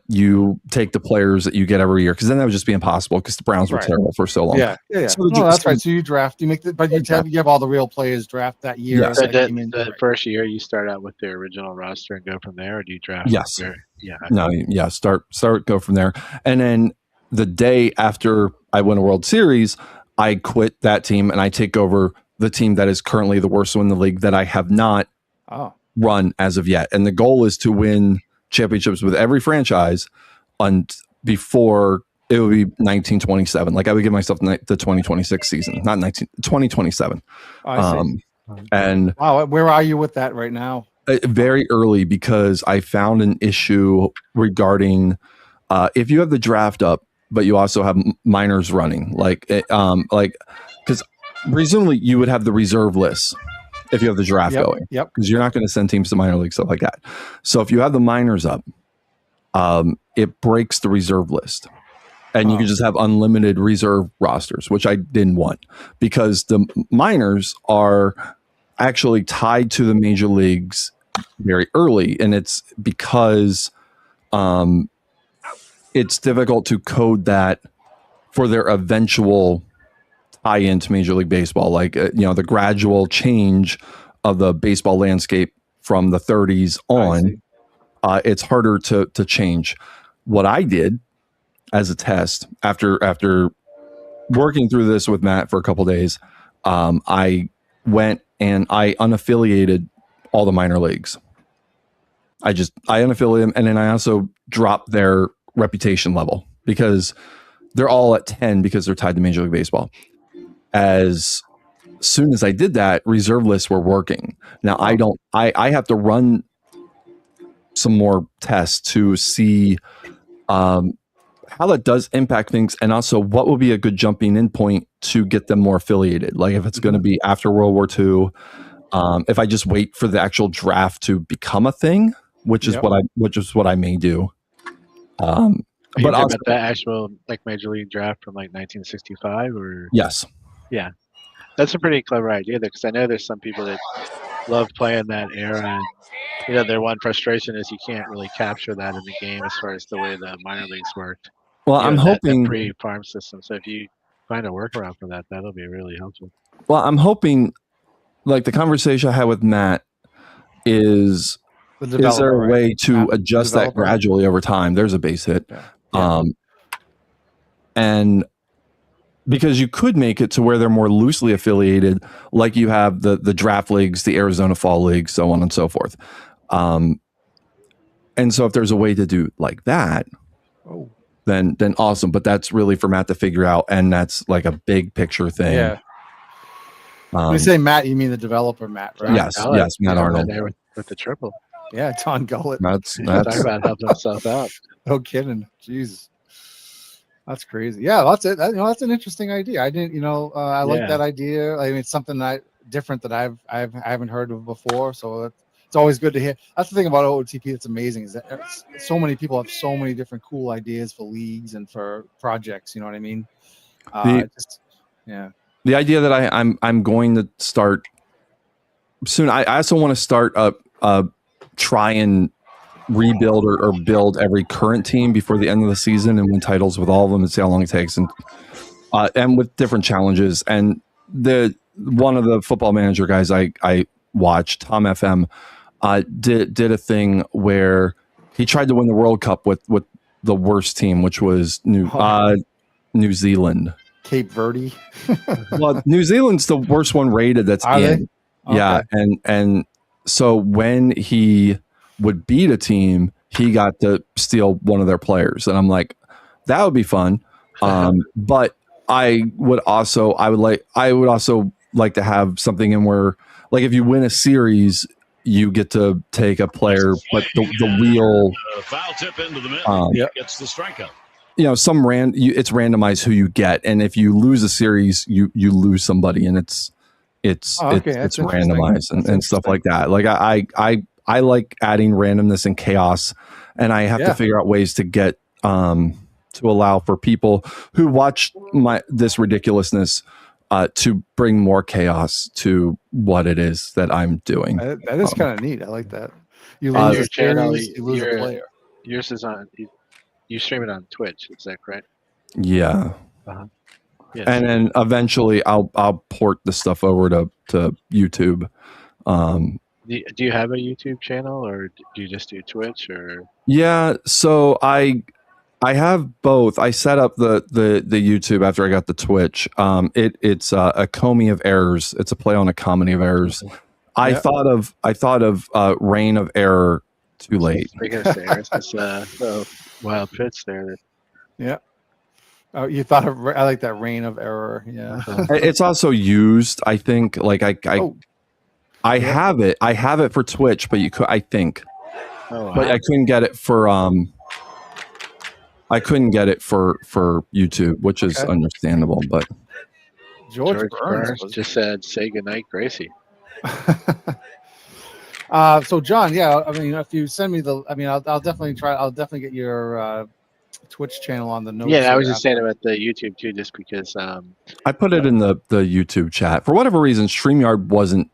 you take the players that you get every year, because then that would just be impossible, because the Browns were terrible for so long. Yeah. So that's right. So you draft, you have all the real players draft that year. Yeah. So the first year you start out with the original roster and go from there, or do you draft? Yes. Start go from there, and then the day after I win a World Series, I quit that team and I take over the team that is currently the worst one in the league that I have not run as of yet. And the goal is to win championships with every franchise before it would be 1927. Like I would give myself the 2026 season, not 2027. I see. And wow, where are you with that right now? Very early, because I found an issue regarding if you have the draft up, but you also have minors running, because presumably you would have the reserve list if you have the draft going. Yep. Because you're not going to send teams to minor league, stuff like that. So if you have the minors up, it breaks the reserve list. And you can just have unlimited reserve rosters, which I didn't want, because the minors are actually tied to the major leagues very early. And it's because it's difficult to code that for their eventual tie into Major League Baseball, the gradual change of the baseball landscape from the 30s on. It's harder to change. What I did as a test after working through this with Matt for a couple of days, I went and I unaffiliated all the minor leagues. I unaffiliated them, and then I also dropped their reputation level, because they're all at 10 because they're tied to Major League Baseball. As soon as I did that, reserve lists were working. Now I have to run some more tests to see how that does impact things, and also what will be a good jumping in point to get them more affiliated. Like if it's going to be after World War II, if I just wait for the actual draft to become a thing, which is what I may do. But also the actual Major League draft from 1965, or yes. Yeah, that's a pretty clever idea, because I know there's some people that love playing that era, and their one frustration is you can't really capture that in the game as far as the way the minor leagues worked. Well, I'm hoping that pre-farm system. So if you find a workaround for that, that'll be really helpful. Well, I'm hoping, like the conversation I had with Matt is there a way to adjust that gradually over time? There's a base hit. Yeah. And because you could make it to where they're more loosely affiliated, like you have the draft leagues, the Arizona Fall League, so on and so forth. And so if there's a way to do like that, then awesome. But that's really for Matt to figure out, and that's like a big picture thing. Yeah. When you say Matt, you mean the developer Matt, right? Yes, Matt Arnold. There with the triple. Yeah, Don Gullett. That's talk about helping himself out. No kidding. Jesus. That's crazy. Yeah, that's it. That's an interesting idea. I didn't, I like that idea. I mean, it's something different that I haven't heard of before. So it's always good to hear. That's the thing about OOTP that's amazing is that so many people have so many different cool ideas for leagues and for projects. You know what I mean? The idea that I'm going to start soon. I also want to start try and rebuild or build every current team before the end of the season and win titles with all of them and see how long it takes, and with different challenges. And one of the Football Manager guys I watched, Tom FM, did a thing where he tried to win the World Cup with the worst team, which was New Zealand. Cape Verde. Well, New Zealand's the worst one rated that's in. Okay. Yeah, and so when he would beat a team, he got to steal one of their players, and I'm like, that would be fun. But I would also like to have something in where, like, if you win a series, you get to take a player, but the real foul tip into the middle gets the strikeout. It's randomized who you get, and if you lose a series, you lose somebody, and it's randomized and stuff like that. Like I like adding randomness and chaos, and I have to figure out ways to get to allow for people who watch this ridiculousness to bring more chaos to what it is that I'm doing. That is kind of neat. I like that. You lose a series, you lose a player. Yours is on. You stream it on Twitch. Is that correct? Yeah. Yes. And then eventually I'll port the stuff over to YouTube. Do you have a YouTube channel, or do you just do Twitch? Or so I have both. I set up the YouTube after I got the Twitch. It's a Comey of Errors. It's a play on a comedy of errors. I thought of Reign of Error too late. It's a wild pitch there. Yeah. Oh, you thought I like that Reign of Error. Yeah. It's also used. I think like I have it for Twitch, but I think, but I couldn't get it for YouTube, which is understandable. But George Burns just said, "Say goodnight, Gracie." So John, I mean, if you send me I'll definitely try. I'll definitely get your Twitch channel on the notes. Yeah, I was just saying about the YouTube too, just because I put it in the YouTube chat for whatever reason. StreamYard wasn't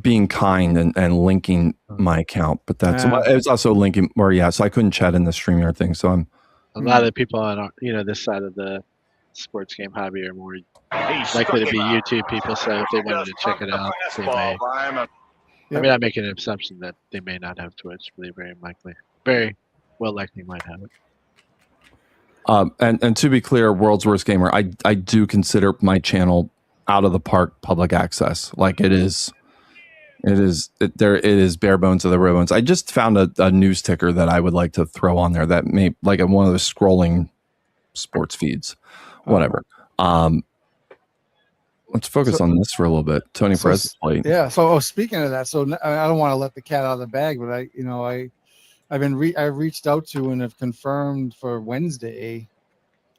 being kind and linking my account, but it's also linking so I couldn't chat in the StreamYard thing. So I'm a lot of the people on this side of the sports game hobby are more likely to be YouTube people, so if they wanted to check it out, they may. I mean, I'm making an assumption that they may not have Twitch, but they very well likely might have it. And to be clear, World's Worst Gamer, I do consider my channel out of the park public access. Like it is bare bones of the bare bones. I just found a news ticker that I would like to throw on there that may like one of the scrolling sports feeds, whatever. Let's focus on this for a little bit. Tony Perez played. Yeah. So speaking of that, so I don't want to let the cat out of the bag, but I've reached out to and have confirmed for Wednesday.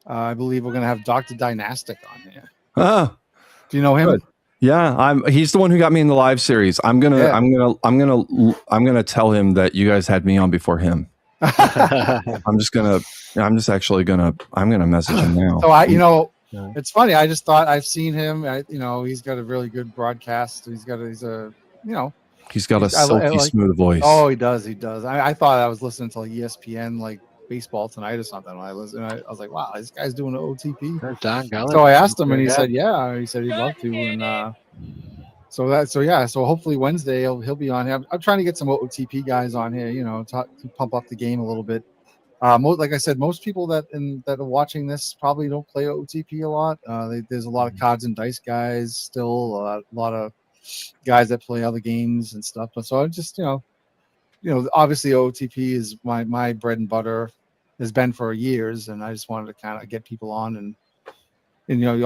I believe we're going to have Dr. Dynastic on here. Do you know him? Good. Yeah, he's the one who got me in the live series. I'm gonna tell him that you guys had me on before him. I'm gonna message him now. So it's funny. I just thought I've seen him. He's got a really good broadcast. He's got a silky smooth voice. Oh, he does. I thought I was listening to ESPN baseball tonight or something. I was like, wow, this guy's doing an OTP. Don Gullet. So I asked him, and he said, yeah. He said he'd love to, and so hopefully Wednesday he'll be on here. I'm trying to get some OTP guys on here, to pump up the game a little bit. Like I said, most people that are watching this probably don't play OTP a lot. There's a lot of cards and dice guys still, a lot of guys that play other games and stuff. But so I just, obviously OTP is my bread and butter, has been for years, and I just wanted to kind of get people on and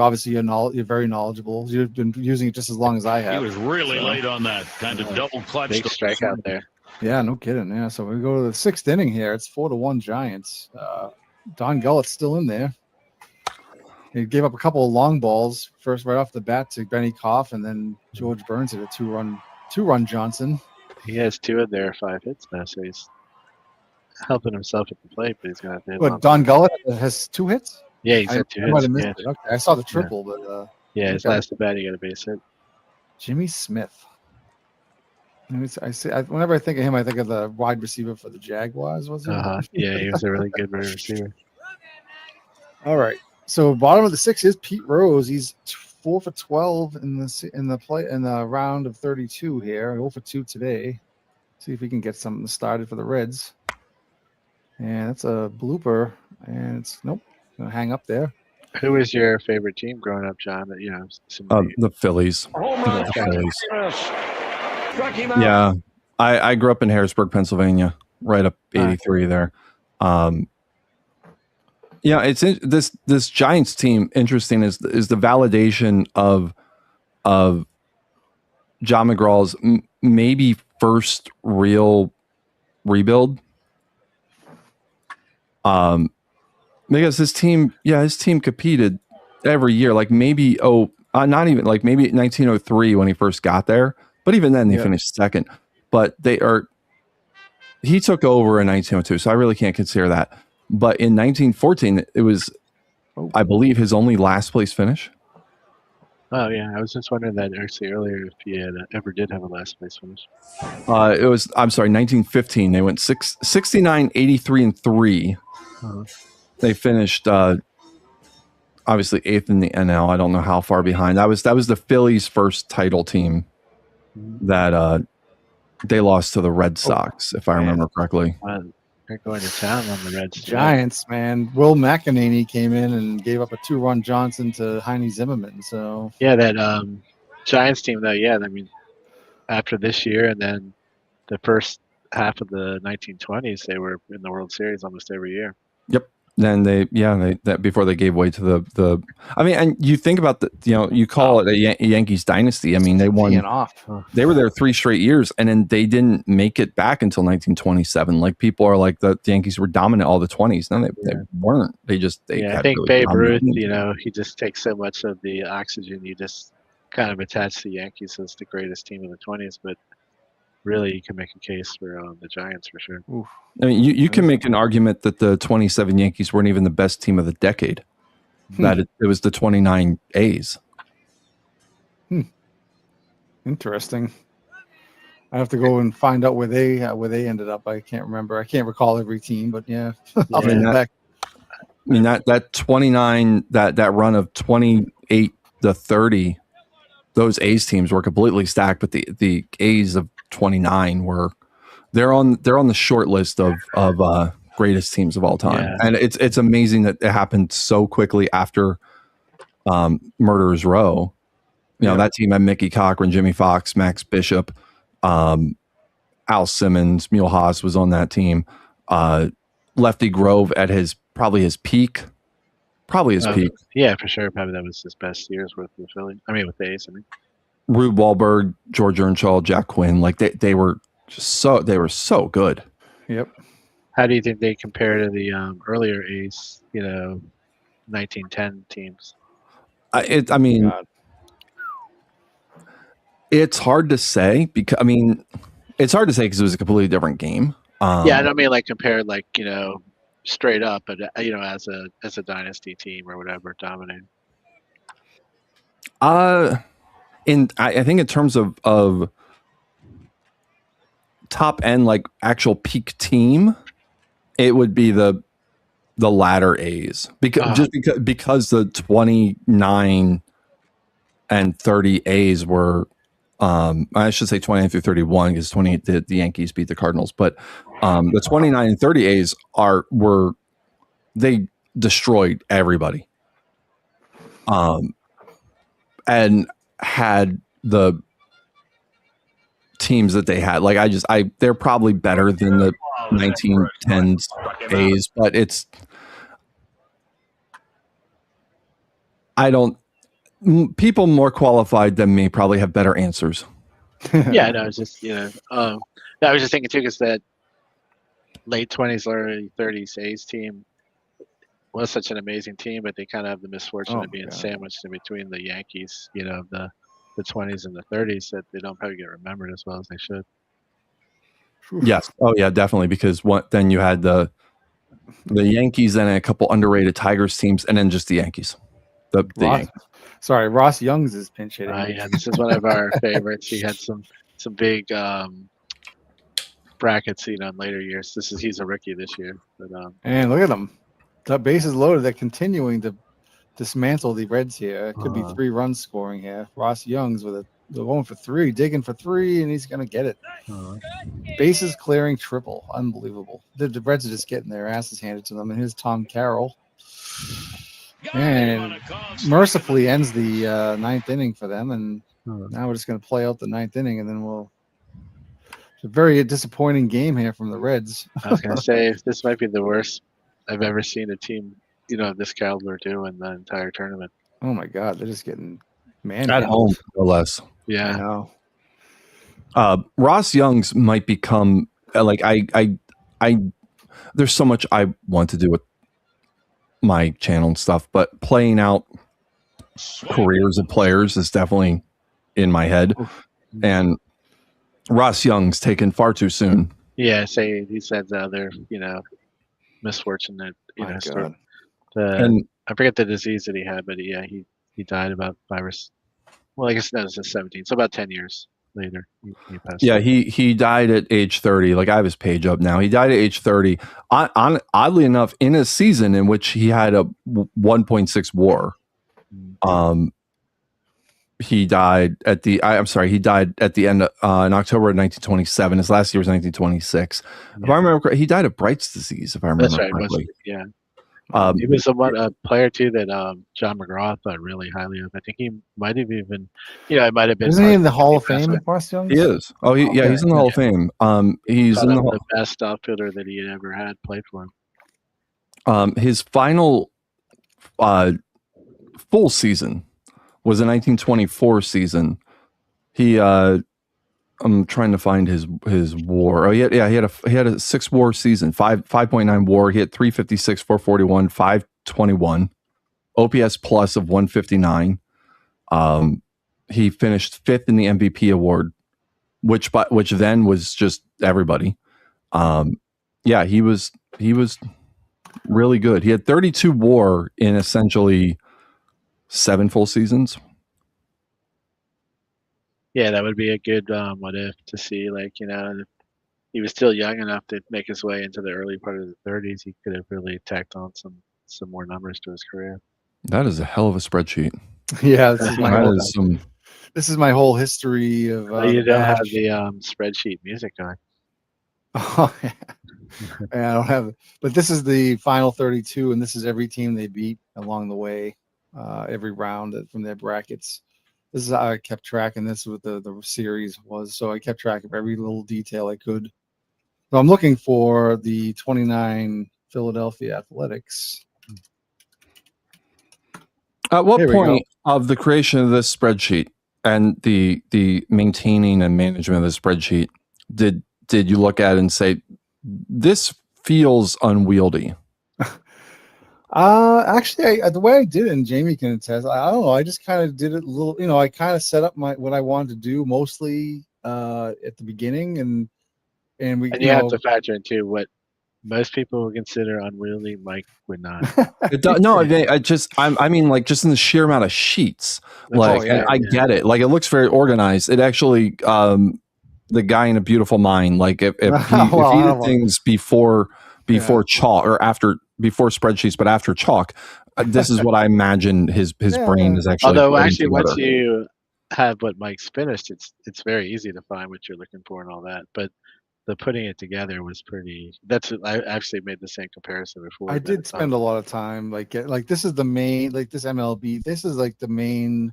obviously you're very knowledgeable. You've been using it just as long as I have. He was really late on that kind of double clutch. Big strikeout there. Yeah, no kidding. Yeah, so we go to the 6th inning here. It's 4-1 Giants. Don Gullet's still in there. He gave up a couple of long balls first right off the bat to Benny Koff, and then George Burns hit a two-run Johnson. He has 2 of their 5 hits now, so he's helping himself at the plate, but he's gonna have to hit. But Don Gullet has 2 hits. Yeah, he's got 2 hits. I might have missed it. Okay, I saw the triple, but his last at bat he got a base hit. Jimmy Smith. Whenever I think of him, I think of the wide receiver for the Jaguars. Was it? Yeah, he was a really good wide receiver. All right. So bottom of the 6 is Pete Rose. He's 4 for 12 in the round of 32 here. 0 for 2 today. See if we can get something started for the Reds. And that's a blooper. And it's nope. Gonna hang up there. Who was your favorite team growing up, John? That The Phillies. Yeah, I grew up in Harrisburg, Pennsylvania, right up 83 there. It's this Giants team. Interesting is the validation of John McGraw's maybe first real rebuild. Because his team competed every year. Like maybe not even like maybe 1903 when he first got there. But even then, they finished second. But he took over in 1902, so I really can't consider that. But in 1914, it was, I believe, his only last place finish. Oh, yeah. I was just wondering that actually earlier if he had ever did have a last place finish. It was, 1915. They went 69, 83, and 3. Uh-huh. They finished, obviously, 8th in the NL. I don't know how far behind. That was the Phillies' first title team. That they lost to the Red Sox, if I remember correctly. They're going to town on the Reds. Giants, man. Will McEnany came in and gave up a 2-run Johnson to Heine Zimmerman. So yeah, that Giants team though. Yeah, I mean, after this year and then the first half of the 1920s, they were in the World Series almost every year. Yep. Then they before they gave way to the. I mean, and you think about you call it a Yankees dynasty. I mean, they won. They were there 3 straight years, and then they didn't make it back until 1927. Like people are like the Yankees were dominant all the 20s. No, they weren't. They I think really Babe Ruth. He just takes so much of the oxygen. You just kind of attach the Yankees as the greatest team of the 20s, but. Really, you can make a case for the Giants for sure. Oof. I mean, you can make an argument that the 27 Yankees weren't even the best team of the decade. That it was the 29 A's. Interesting. I have to go and find out where they ended up. I can't remember. I can't recall every team, but yeah. That 29 that run of 28 to 30. Those A's teams were completely stacked, but the A's of 29 they're on the short list of greatest teams of all time. And it's amazing that it happened so quickly after Murderers Row. That team had Mickey Cochran, Jimmy Fox, Max Bishop, Al Simmons, Mule Haas was on that team. Lefty Grove at his peak. Peak. Yeah, for sure. Probably that was his best years with the Phillies. I mean, with the A's. Rube Wahlberg, George Earnshaw, Jack Quinn, like they were so good. Yep. How do you think they compare to the earlier A's, 1910 teams? It's hard to say because it's hard to say because it was a completely different game. I don't mean like compared straight up, but as a dynasty team or whatever, dominating. I think in terms of top end, like actual peak team, it would be the the latter A's because the 29 and 30 A's were I should say 29 through 31 because 28 the Yankees beat the Cardinals, but the 29 and 30 A's they destroyed everybody. And had the teams that they had. Like they're probably better than the 1910s A's, but people more qualified than me probably have better answers. Yeah, no, it's just I was just thinking too because that late 20s, early 30s A's team was such an amazing team, but they kind of have the misfortune of being sandwiched in between the Yankees, the 20s and the 30s, that they don't probably get remembered as well as they should. Yes. Oh yeah, definitely. Because then you had the Yankees and a couple underrated Tigers teams, and then just the Yankees. The Yankees. Sorry, Ross Young's is pinch hitting. Yeah, this is one of our favorites. He had some big brackets, in later years. He's a rookie this year, but and look at them. The bases loaded. They're continuing to dismantle the Reds here. It could be 3 runs scoring here. Ross Young's they're going for 3, digging for 3, and he's going to get it. Bases clearing triple. Unbelievable. The Reds are just getting their asses handed to them. And here's Tom Carroll. And mercifully ends the 9th inning for them. And now we're just going to play out the 9th inning, and then it's a very disappointing game here from the Reds. I was going to say, this might be the worst I've ever seen a team, of this caliber do in the entire tournament. Oh my God, they're just getting at home, no less. Yeah. Ross Young's might become I there's so much I want to do with my channel and stuff, but playing out careers of players is definitely in my head. And Ross Young's taken far too soon. Yeah, he's had the other, misfortune that and I forget the disease that he had, but he died about 5 or I guess that was in 17, so about 10 years later he passed away. He died at age 30. Like, I have his page up now. He died at age 30 oddly enough in a season in which he had a 1.6 WAR. He died at the end in October of 1927. His last year was 1926. If I remember correctly, he died of Bright's disease, if I remember correctly. Yeah. He was a player too that John McGraw thought really highly of. I think he might have even, it might have been. Isn't he in the Hall of Fame, Ross Young? He is. Oh, he's in the Hall of Fame. He's in the best outfielder that he had ever had played for him. His final full season was a 1924 season. He I'm trying to find his WAR. Oh, he had a 6 WAR season, 5.9 WAR. He had 356, 441, 521, OPS plus of 159. He finished 5th in the MVP award, which then was just everybody. He was really good. He had 32 WAR in essentially 7 full seasons. Yeah, that would be a good what if to see. If he was still young enough to make his way into the early part of the 30s, he could have really tacked on some more numbers to his career. That is a hell of a spreadsheet. Yeah, this is my whole history of. You don't have the spreadsheet music on. Oh yeah. I don't have it, but this is the final 32, and this is every team they beat along the way, every round from their brackets. This is how I kept track, and this is what the series was. So I kept track of every little detail I could. So I'm looking for the 29 Philadelphia Athletics. At what point of the creation of this spreadsheet and the maintaining and management of the spreadsheet did you look at it and say, this feels unwieldy? Actually, the way I did it, and Jamie can attest, I don't know. I just kind of did it a little, I kind of set up what I wanted to do mostly at the beginning, and you have to factor in too what most people would consider unwieldy. Mike would not. I mean, like, just in the sheer amount of sheets. I get it. Like, it looks very organized. It actually, the guy in A Beautiful Mind, like if he did things before chalk or after before spreadsheets, but after chalk. This is what I imagine his brain is actually. Although putting actually, once together. you have what Mike's finished, it's very easy to find what you're looking for and all that. But the putting it together was pretty. I actually made the same comparison before. I did spend a lot of time like this is the main, like this MLB. This is like the main.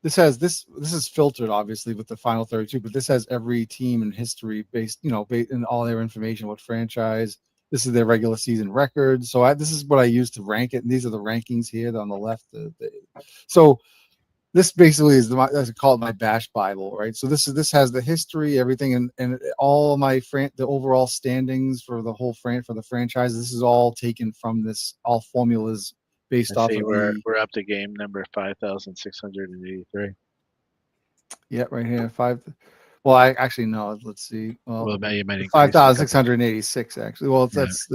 This is filtered obviously with the final 32, but this has every team in history based in all their information, what franchise. This is their regular season records. So this is what I use to rank it. And these are the rankings here on the left. So this basically is I call it my Bash Bible, right? So this has the history, everything, and all my the overall standings for the whole for the franchise. This is all taken from this, all formulas based off of we're up to game number 5,683. Yeah, right here, 5. Well, I actually know. Let's see. Well, you might 5,686 actually. Well, that's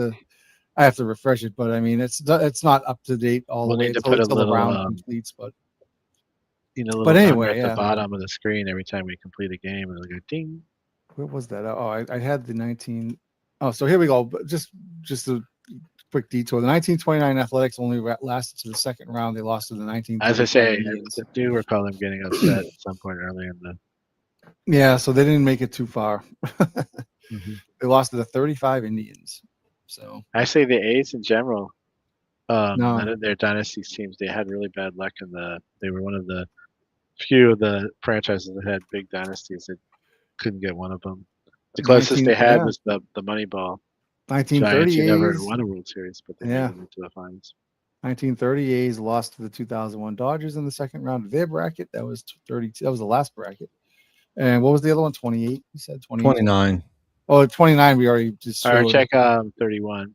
I have to refresh it, but I mean it's not up to date all the way until the round completes. But but anyway, at the bottom of the screen every time we complete a game, it'll go ding. Where was that? Oh, I had the 19. Oh, so here we go. But just a quick detour. The 1929 Athletics only lasted to the second round. They lost to the 19. As I say, I do recall them getting upset at some point early in the. Yeah, so they didn't make it too far. They lost to the 35 Indians. So actually, the A's in general, none of their dynasty teams, they had really bad luck they were one of the few of the franchises that had big dynasties that couldn't get one of them. The closest they had was the Moneyball. 1930 Giants, never won a World Series, but they made it into the finals. 1930 A's lost to the 2001 Dodgers in the second round of their bracket. That was 32. That was the last bracket. And what was the other one? 28. You said 29. Oh, 29. We already just showed. All right, check 31.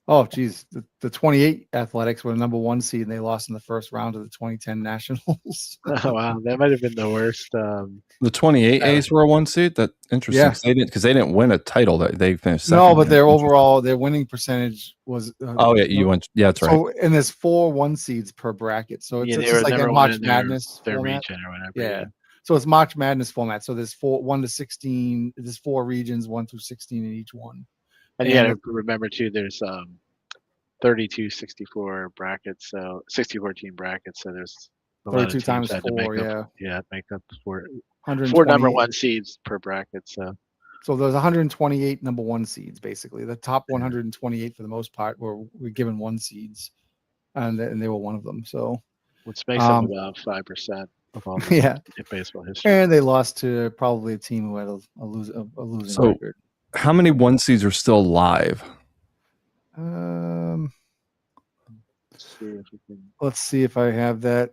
Oh, geez. The 28 Athletics were the number 1 seed, and they lost in the first round of the 2010 Nationals. Oh, wow. That might have been the worst. The 28 A's were a 1 seed? That's interesting. Yeah. Because they didn't win a title. That they finished second. No, but their winning percentage was. You went. Yeah, that's right. So, and there's 4 1 seeds per bracket. So it's just like a March Madness. Their region or whatever. Yeah. So it's March Madness format. So there's 1 to 16. There's 4 regions, 1 through 16 in each one. And you got to remember too, there's 32 64 brackets, so 64 team brackets. So there's 32 times 4. Make up 4 number 1 seeds per bracket. So there's 128 number 1 seeds basically. The top 128 for the most part were given 1 seeds, and they were one of them. So which makes up about 5%. Of all in baseball history. And they lost to probably a team who had a losing record. How many 1 seeds are still alive? Let's see if I have that.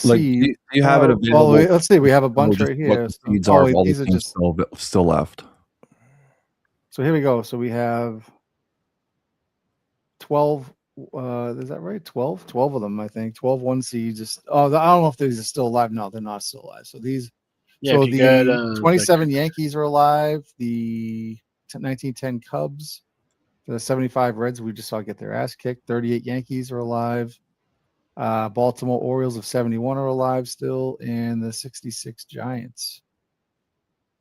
Do you have it available? Let's see. We have a bunch right here. These are just still left. So here we go. So we have 12. Is that right? 12 of them, I think. 12 1 seeds. I don't know if these are still alive. No, they're not still alive. So these. So the 27 Yankees are alive. The 1910 Cubs, the 75 Reds we just saw get their ass kicked. 38 Yankees are alive. Baltimore Orioles of 71 are alive still, and the 66 Giants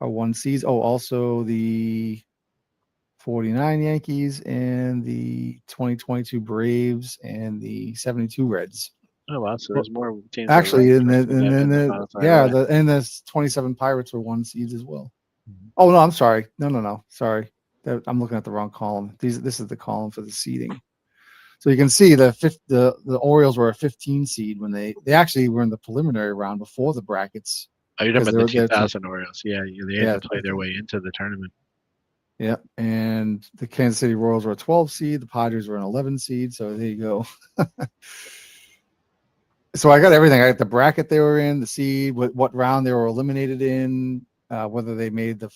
are 1 seeds. Oh, also the 49 Yankees and the 2022 Braves and the 72 Reds. Oh wow! So there's more teams. Actually, and the 27 Pirates were 1 seeds as well. Mm-hmm. Oh no, I'm sorry. No. Sorry, I'm looking at the wrong column. This is the column for the seeding. So you can see the Orioles were a 15 seed when they actually were in the preliminary round before the brackets. Oh, you're talking about the 2000 Orioles? Yeah, they had to play their way into the tournament. Yeah, and the Kansas City Royals were a 12 seed. The Padres were an 11 seed. So there you go. So I got everything. I got the bracket they were in, the seed, what round they were eliminated in, whether they made they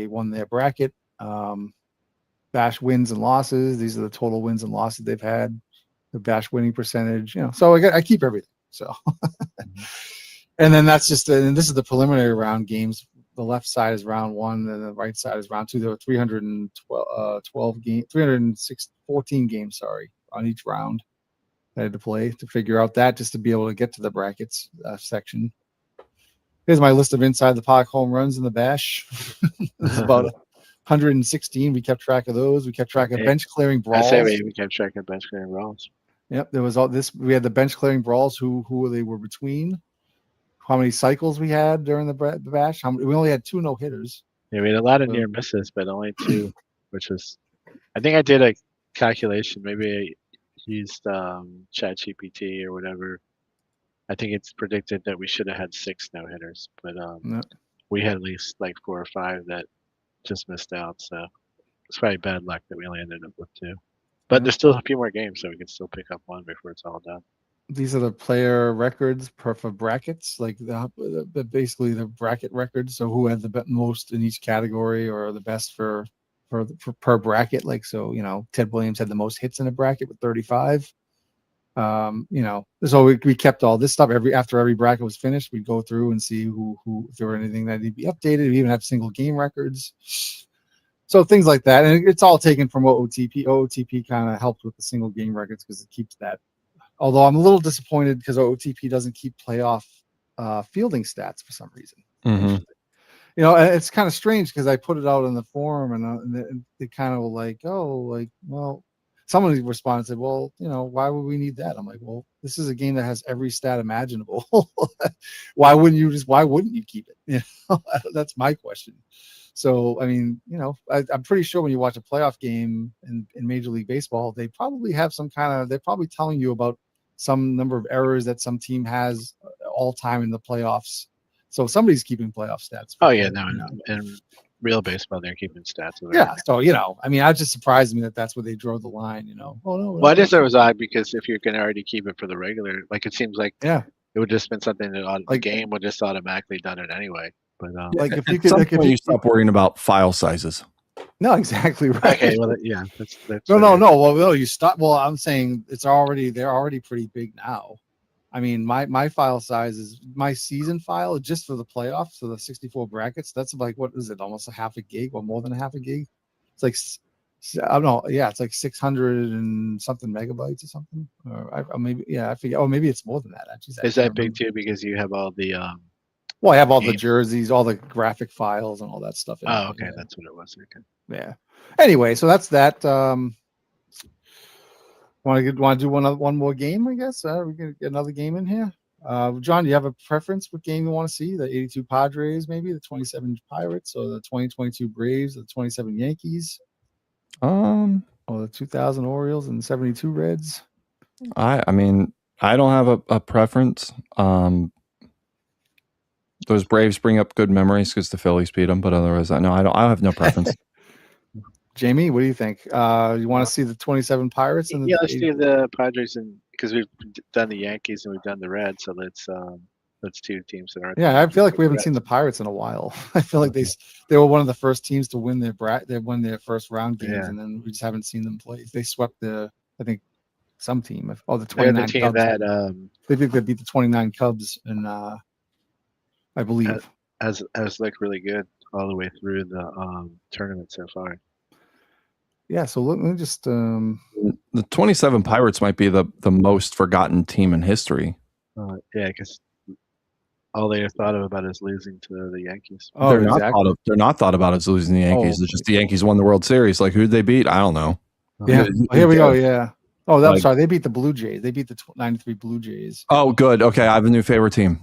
won their bracket, Bash wins and losses. These are the total wins and losses they've had, the Bash winning percentage. So I keep everything. So, and then that's just and this is the preliminary round games. The left side is round 1, and the right side is round 2. There were 314 games, on each round. I had to play to figure out that just to be able to get to the brackets section. Here's my list of inside the park home runs in the Bash. This is about 116. We kept track of those. We kept track of bench clearing I brawls. say we kept track of bench clearing brawls. Yep, there was all this. We had the bench clearing brawls. Who they were between. How many cycles we had during the bash? We only had 2 no-hitters. Yeah, we had a lot of near misses, but only 2, which was. I think I did a calculation. Maybe I used ChatGPT or whatever. I think it's predicted that we should have had 6 no-hitters, but we had at least like 4 or 5 that just missed out. So it's probably bad luck that we only ended up with 2. But there's still a few more games, so we can still pick up 1 before it's all done. These are the player records for brackets, like basically the bracket records. So who had the most in each category, or the best for per bracket. Like, so, Ted Williams had the most hits in a bracket with 35. So we kept all this stuff after every bracket was finished. We'd go through and see who if there were anything that needed to be updated. We even have single game records. So things like that. And it's all taken from OOTP. OOTP kind of helped with the single game records because it keeps that. Although I'm a little disappointed because OOTP doesn't keep playoff fielding stats for some reason. Mm-hmm. It's kind of strange because I put it out in the forum and they kind of were like, well, someone responded and said, well, why would we need that? I'm like, well, this is a game that has every stat imaginable. Why wouldn't you keep it? That's my question. So, I mean, I'm pretty sure when you watch a playoff game in Major League Baseball, they probably have they're probably telling you about some number of errors that some team has all time in the playoffs. So somebody's keeping playoff stats. In real baseball, they're keeping stats. Yeah. So, I mean, I just surprised me that's where they drew the line, Oh, no. Well, I just thought it was odd because if you're going to already keep it for the regular, like it seems like it would just been something that the game would just automatically done it anyway. But like if you could, you stop worrying about file sizes. No, exactly right. Okay, well, yeah, that's no. Well, no, you stop. Well, I'm saying they're already pretty big now. I mean, my file size is my season file just for the playoffs, so the 64 brackets. That's like, what is it? Almost a half a gig or more than a half a gig. It's like, I don't know. Yeah, it's like 600 and something megabytes or something. Or maybe, I forget. Oh, maybe it's more than that. Actually, is that big too? Because you have all the. Well, I have all the jerseys, all the graphic files, and all that stuff. Oh, okay, that's what it was. Okay. Yeah. Anyway, so that's that. Want to do one more game? I guess we can get another game in here. John, do you have a preference? What game you want to see? The 82 Padres, maybe the 27 Pirates, or the 2022 Braves, or the 27 Yankees, or the 2000 Orioles and the 72 Reds. I mean, I don't have a preference. Those Braves bring up good memories because the Phillies beat them, but otherwise, I have no preference. Jamie, what do you think? You want to see the 27 Pirates? And let's do the Padres, and because we've done the Yankees and we've done the Reds, so let's 2 teams that aren't. Yeah, I feel like we haven't seen the Pirates in a while. I feel like they were one of the first teams to win their first round games, and then we just haven't seen them play. They swept I think some team. The 29 team Cubs. that they beat the 29 Cubs, and I believe has looked really good all the way through the tournament so far. Yeah, so let me just the 27 Pirates might be the most forgotten team in history. Yeah, because all they have thought about is losing to the Yankees. Oh, they're not thought about as losing the Yankees. It's just the Yankees won the World Series. Like, who'd they beat? I don't know. Yeah, here we go. Yeah. Oh, I'm sorry. They beat the Blue Jays. They beat the 93 Blue Jays. Oh, good. Okay, I have a new favorite team.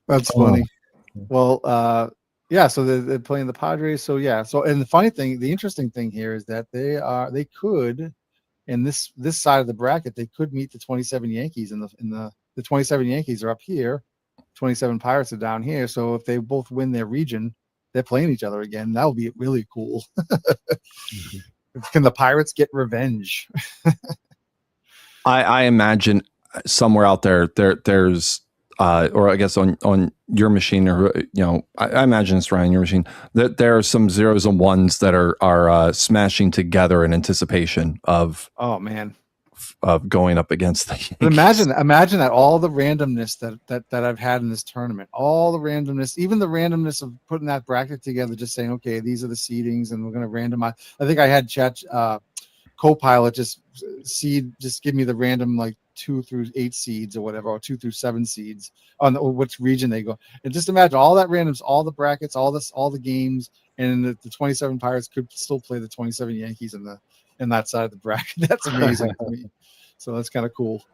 That's funny. Well, yeah, so they're playing the Padres. So yeah, and the interesting thing here is that they could, in this side of the bracket, they could meet the 27 Yankees in the 27 Yankees are up here, 27 Pirates are down here. So if they both win their region, they're playing each other again. That would be really cool. Can the Pirates get revenge? I imagine somewhere out there's or I guess on your machine, or I imagine it's right on your machine, that there are some zeros and ones that are smashing together in anticipation of going up against the Yankees. Imagine that, all the randomness that I've had in this tournament, all the randomness, even the randomness of putting that bracket together, just saying, okay, these are the seedings and we're going to randomize. I think I had Copilot just give me the random like 2 through 8 seeds or whatever, or 2 through 7 seeds on which region they go. And just imagine all that randoms, all the brackets, all the games, and the 27 Pirates could still play the 27 Yankees in that side of the bracket. That's amazing to me. So that's kind of cool.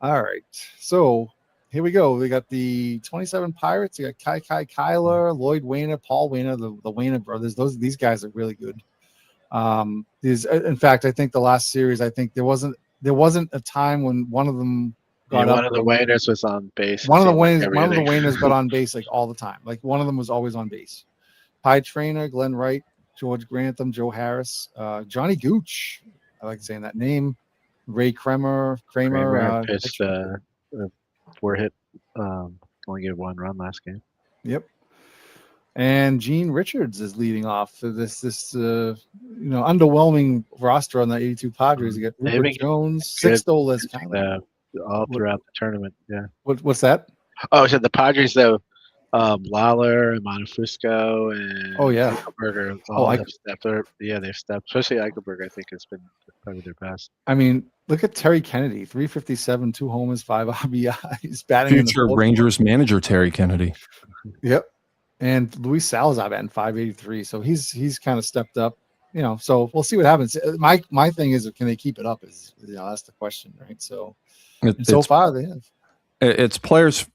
All right, so here we go. We got the 27 Pirates. You got Kai Kyler, Lloyd Wayner, Paul Wayner, the Wayner brothers. These guys are really good. In fact, I think the last series, I think there wasn't a time when one of them got up. One of the Wayners was on base. One of the Wayners got on base like all the time. Like one of them was always on base. Pie Trainer, Glenn Wright, George Grantham, Joe Harris, Johnny Gooch. I like saying that name. Ray Kramer pitched 4-hit, only gave 1 run last game. Yep. And Gene Richards is leading off for this underwhelming roster on the 82 Padres. You got Rupert Jones, Sixto Lezcano. All throughout the tournament. Yeah. What's that? Oh, so the Padres though, Lawler and Montefusco and Eichelberger all have stepped up. Yeah, they've stepped. Especially Eichelberger, I think has been probably their best. I mean, look at Terry Kennedy, 357, 2 homers, 5 RBIs, batting. Future Rangers manager Terry Kennedy. Yep. And Luis Salazar batting 583. So he's kind of stepped up. So we'll see what happens. My thing is, can they keep it up? That's the question, right? So so far they have. It's players,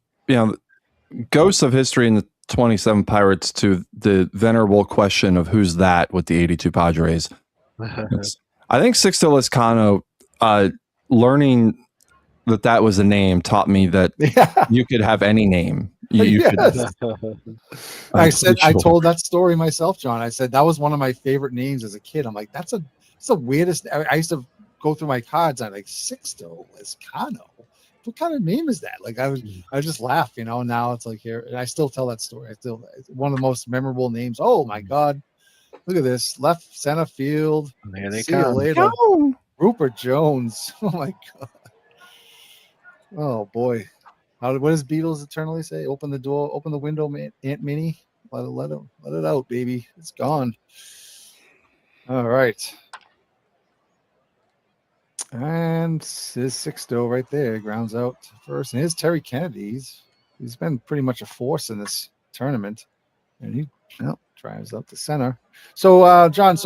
ghosts of history in the 27 Pirates to the venerable question of who's that with the 82 Padres. I think Sixto Lezcano, learning that was a name taught me that you could have any name. You could. I told that story myself, John. I said that was one of my favorite names as a kid. I'm like, it's the weirdest. I used to go through my cards. I'm like, Sixto Lezcano. What kind of name is that? Like I just laugh, Now it's like here, and I still tell that story. It's one of the most memorable names. Oh my God, look at this left center field. There they See you later, Rupert Jones. Oh my God. Oh boy, what does Beatles eternally say? Open the door, open the window, Aunt Minnie. Let it out, baby. It's gone. All right. And his Sixto right there grounds out first. And here's Terry Kennedy. He's been pretty much a force in this tournament. And he drives up the center. So, John,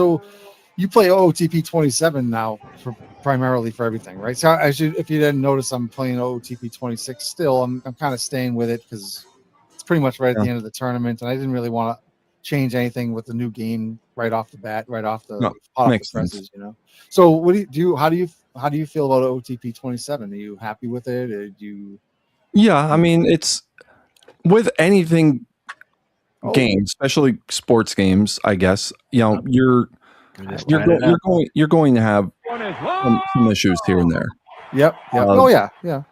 you play OOTP 27 now primarily for everything, right? So if you didn't notice, I'm playing OOTP 26 still. I'm kind of staying with it because it's pretty much right at the end of the tournament. And I didn't really want to change anything with the new game right off the bat, right off the presses, So what do you how do you feel about OTP 27? Are you happy with it? Or do you? Yeah, I mean, it's with anything games, especially sports games. I guess you're going to have some issues here and there. Yep. Yeah.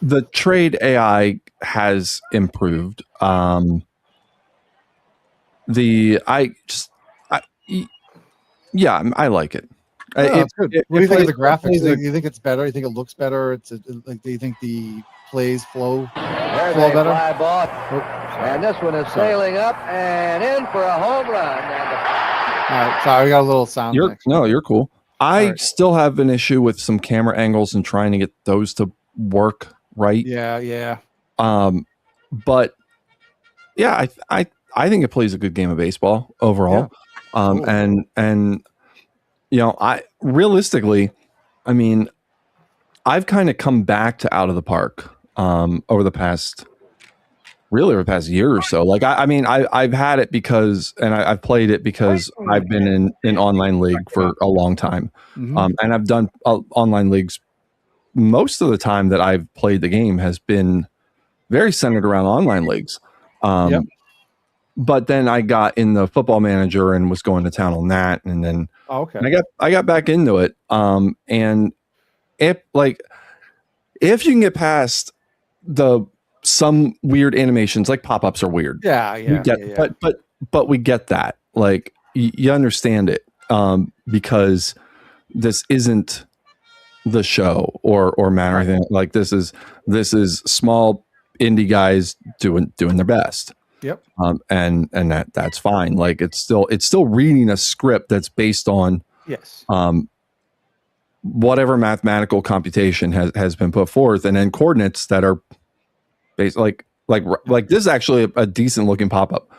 The trade AI has improved. I like it. It's good. What do you think of the graphics? Do you think it's better? You think it looks better? Do you think the plays flow better? Fly ball. And this one is sailing up and in for a home run. All right, sorry, we got a little sound. You're cool. I still have an issue with some camera angles and trying to get those to work right. Yeah. But yeah, I think it plays a good game of baseball overall. Yeah. And I realistically, I mean, I've kind of come back to Out of the Park over the past year or so. Like, I've had it because, and I've played it because I've been in online league for a long time. Mm-hmm. And I've done online leagues. Most of the time that I've played the game has been very centered around online leagues. But then I got in the Football Manager and was going to town on that. And then I got back into it. And if you can get past some weird animations, like pop-ups are weird. But we get that. Like you understand it because this isn't the show or man or anything. Like this is small indie guys doing their best. Yep. And that's fine. Like it's still reading a script that's based on whatever mathematical computation has been put forth, and then coordinates that are based like this is actually a decent looking pop-up.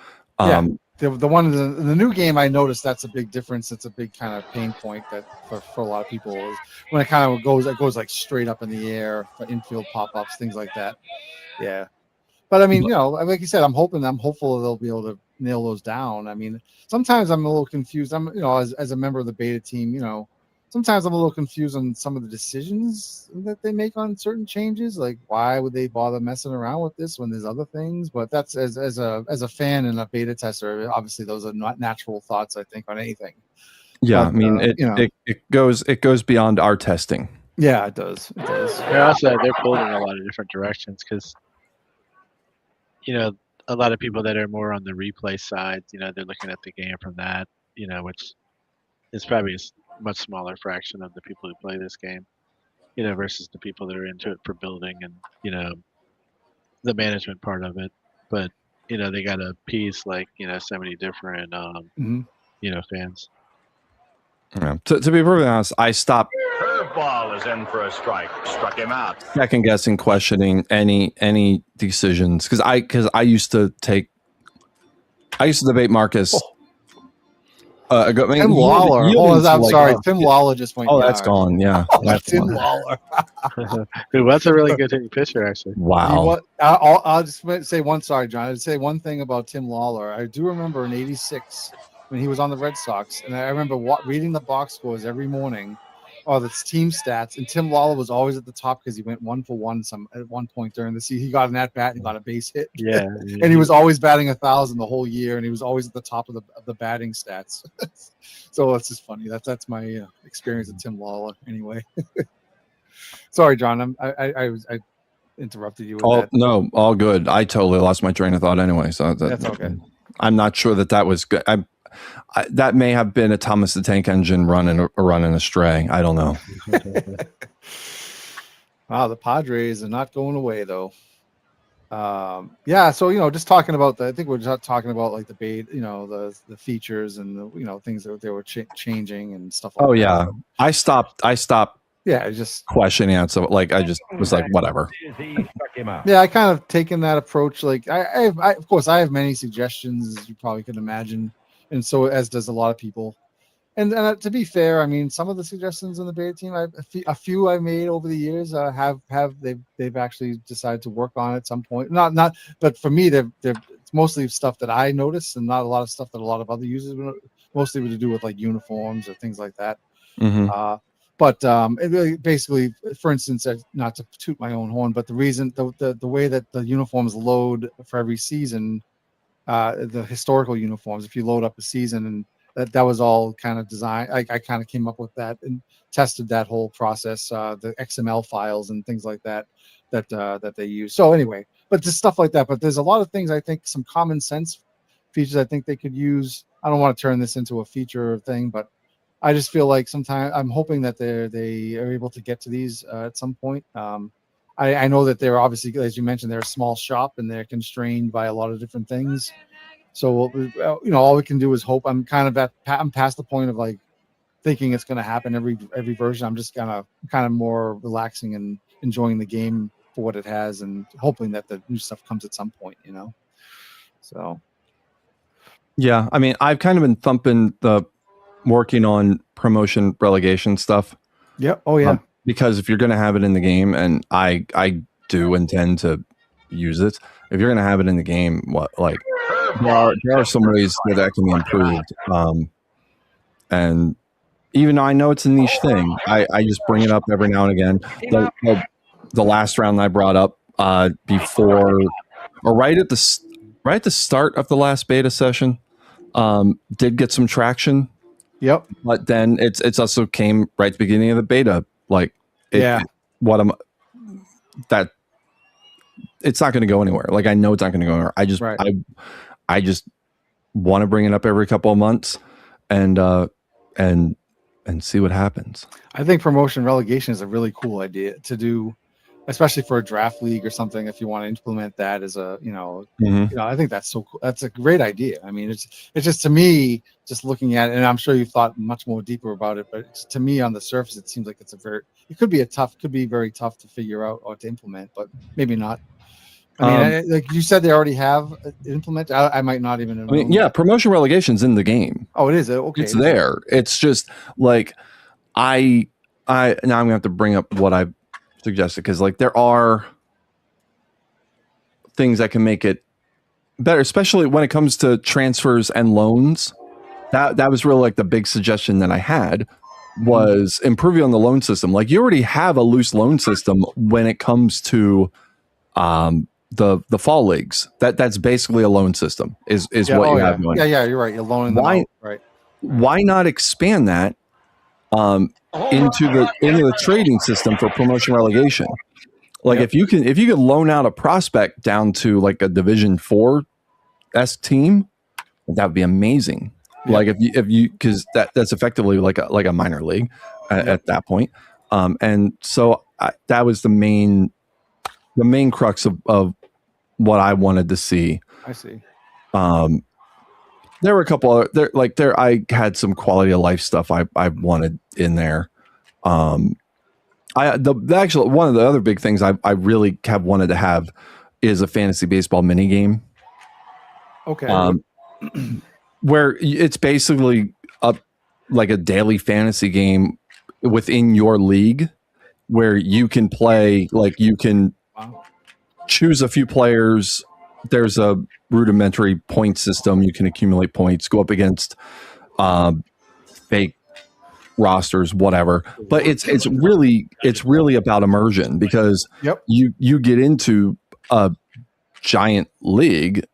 The one in the new game, I noticed that's a big difference. It's a big kind of pain point that for a lot of people is when it goes like straight up in the air for infield pop-ups, things like that. Yeah. But I mean, like you said, I'm hopeful they'll be able to nail those down. I mean, sometimes I'm a little confused. I'm, as a member of the beta team, sometimes I'm a little confused on some of the decisions that they make on certain changes. Like, why would they bother messing around with this when there's other things? But that's as a fan and a beta tester, obviously those are not natural thoughts, I think, on anything. Yeah, but, I mean, it goes beyond our testing. Yeah, it does. It does. They're pulled in a lot of different directions because, a lot of people that are more on the replay side, they're looking at the game from that, which is probably a much smaller fraction of the people who play this game, versus the people that are into it for building and, the management part of it. But, they got a piece like, so many different, fans. Yeah. To be perfectly honest, I stopped. Curveball is in for a strike. Struck him out. Second guessing, questioning any decisions because I used to debate Marcus. Tim Lawler. I'm sorry. Tim Lawler just went. Oh, that's gone. Yeah, that's Tim Lawler. Dude, that's a really good hitting pitcher, actually. Wow. I'll just say one. Sorry, John. I'd say one thing about Tim Lawler. I do remember in '86 when he was on the Red Sox, and I remember reading the box scores every morning, or the team stats, and Tim Lawler was always at the top because he went 1 for 1 at one point during the season. He got an at bat and got a base hit. Yeah, and he was always batting 1,000 the whole year, and he was always at the top of the batting stats. So it's just funny. That's my experience with Tim Lawler. Anyway, sorry, John. I interrupted you. With that. No, all good. I totally lost my train of thought anyway. So that's okay. I'm not sure that was good. That may have been a Thomas the Tank Engine running astray. I don't know. Wow, the Padres are not going away though. So just talking about I think we're just talking about like the bait, the features and the things that they were changing and stuff like that. Yeah. I stopped yeah, just questioning it. So I just was like, whatever. Yeah, I kind of taken that approach. Like I of course I have many suggestions, as you probably can imagine. And so as does a lot of people. And to be fair, I mean, some of the suggestions in the beta team, a few I've made over the years they've actually decided to work on at some point. Not, but for me, it's mostly stuff that I noticed, and not a lot of stuff that a lot of other users mostly to do with like uniforms or things like that. Mm-hmm. But it really basically, for instance, not to toot my own horn, but the reason the way that the uniforms load for every season. The historical uniforms, if you load up a season, and that was all kind of designed. I kind of came up with that and tested that whole process, the XML files and things like that they use. So anyway, but just stuff like that. But there's a lot of things, I think, some common sense features I think they could use. I don't want to turn this into a feature thing, but I just feel like sometimes I'm hoping that they are able to get to these at some point. I know that they're obviously, as you mentioned, they're a small shop and they're constrained by a lot of different things. So, all we can do is hope. I'm past the point of like thinking it's going to happen every version. I'm just kind of more relaxing and enjoying the game for what it has and hoping that the new stuff comes at some point, So. Yeah. I mean, I've kind of been working on promotion relegation stuff. Yeah. Oh yeah. Because if you're going to have it in the game, and I do intend to use it, if you're going to have it in the game, there are some ways that can be improved. And even though I know it's a niche thing, I just bring it up every now and again. The last round I brought up before, or right at the start of the last beta session, did get some traction. Yep. But then it's also came right at the beginning of the beta. It's not going to go anywhere. Like, I know it's not going to go anywhere. I just want to bring it up every couple of months and see what happens. I think promotion relegation is a really cool idea to do. especially for a draft league or something, if you want to implement that as a, I think that's so cool. That's a great idea. I mean, it's just, to me, just looking at it, and I'm sure you've thought much more deeper about it, but to me, on the surface, it seems like it could be very tough to figure out or to implement, but maybe not. I mean, like you said, they already have implemented. I might not even have known that. Promotion relegation's in the game. Oh, it is. Okay, it's there. It's just like now I'm gonna have to bring up what I've suggested, because like there are things that can make it better, especially when it comes to transfers and loans. That was really like the big suggestion that I had, was improving on the loan system. Like, you already have a loose loan system when it comes to the fall leagues. That's basically a loan system is what you have going. Yeah, you're right. You're loaning them out, right? Why not expand that into the trading system for promotion relegation? Like, if you could loan out a prospect down to like a Division 4-esque team, that would be amazing. Like if you because that's effectively like a minor league at that point. And so that was the main crux of what I wanted to see. I see. There were a couple I had some quality of life stuff I wanted in there. Actually one of the other big things I really have wanted to have is a fantasy baseball mini game. Okay. Where it's basically like a daily fantasy game within your league, where you can play, like you can choose a few players. There's a rudimentary point system. You can accumulate points, go up against fake rosters, whatever. But it's really about immersion, because you get into a giant league.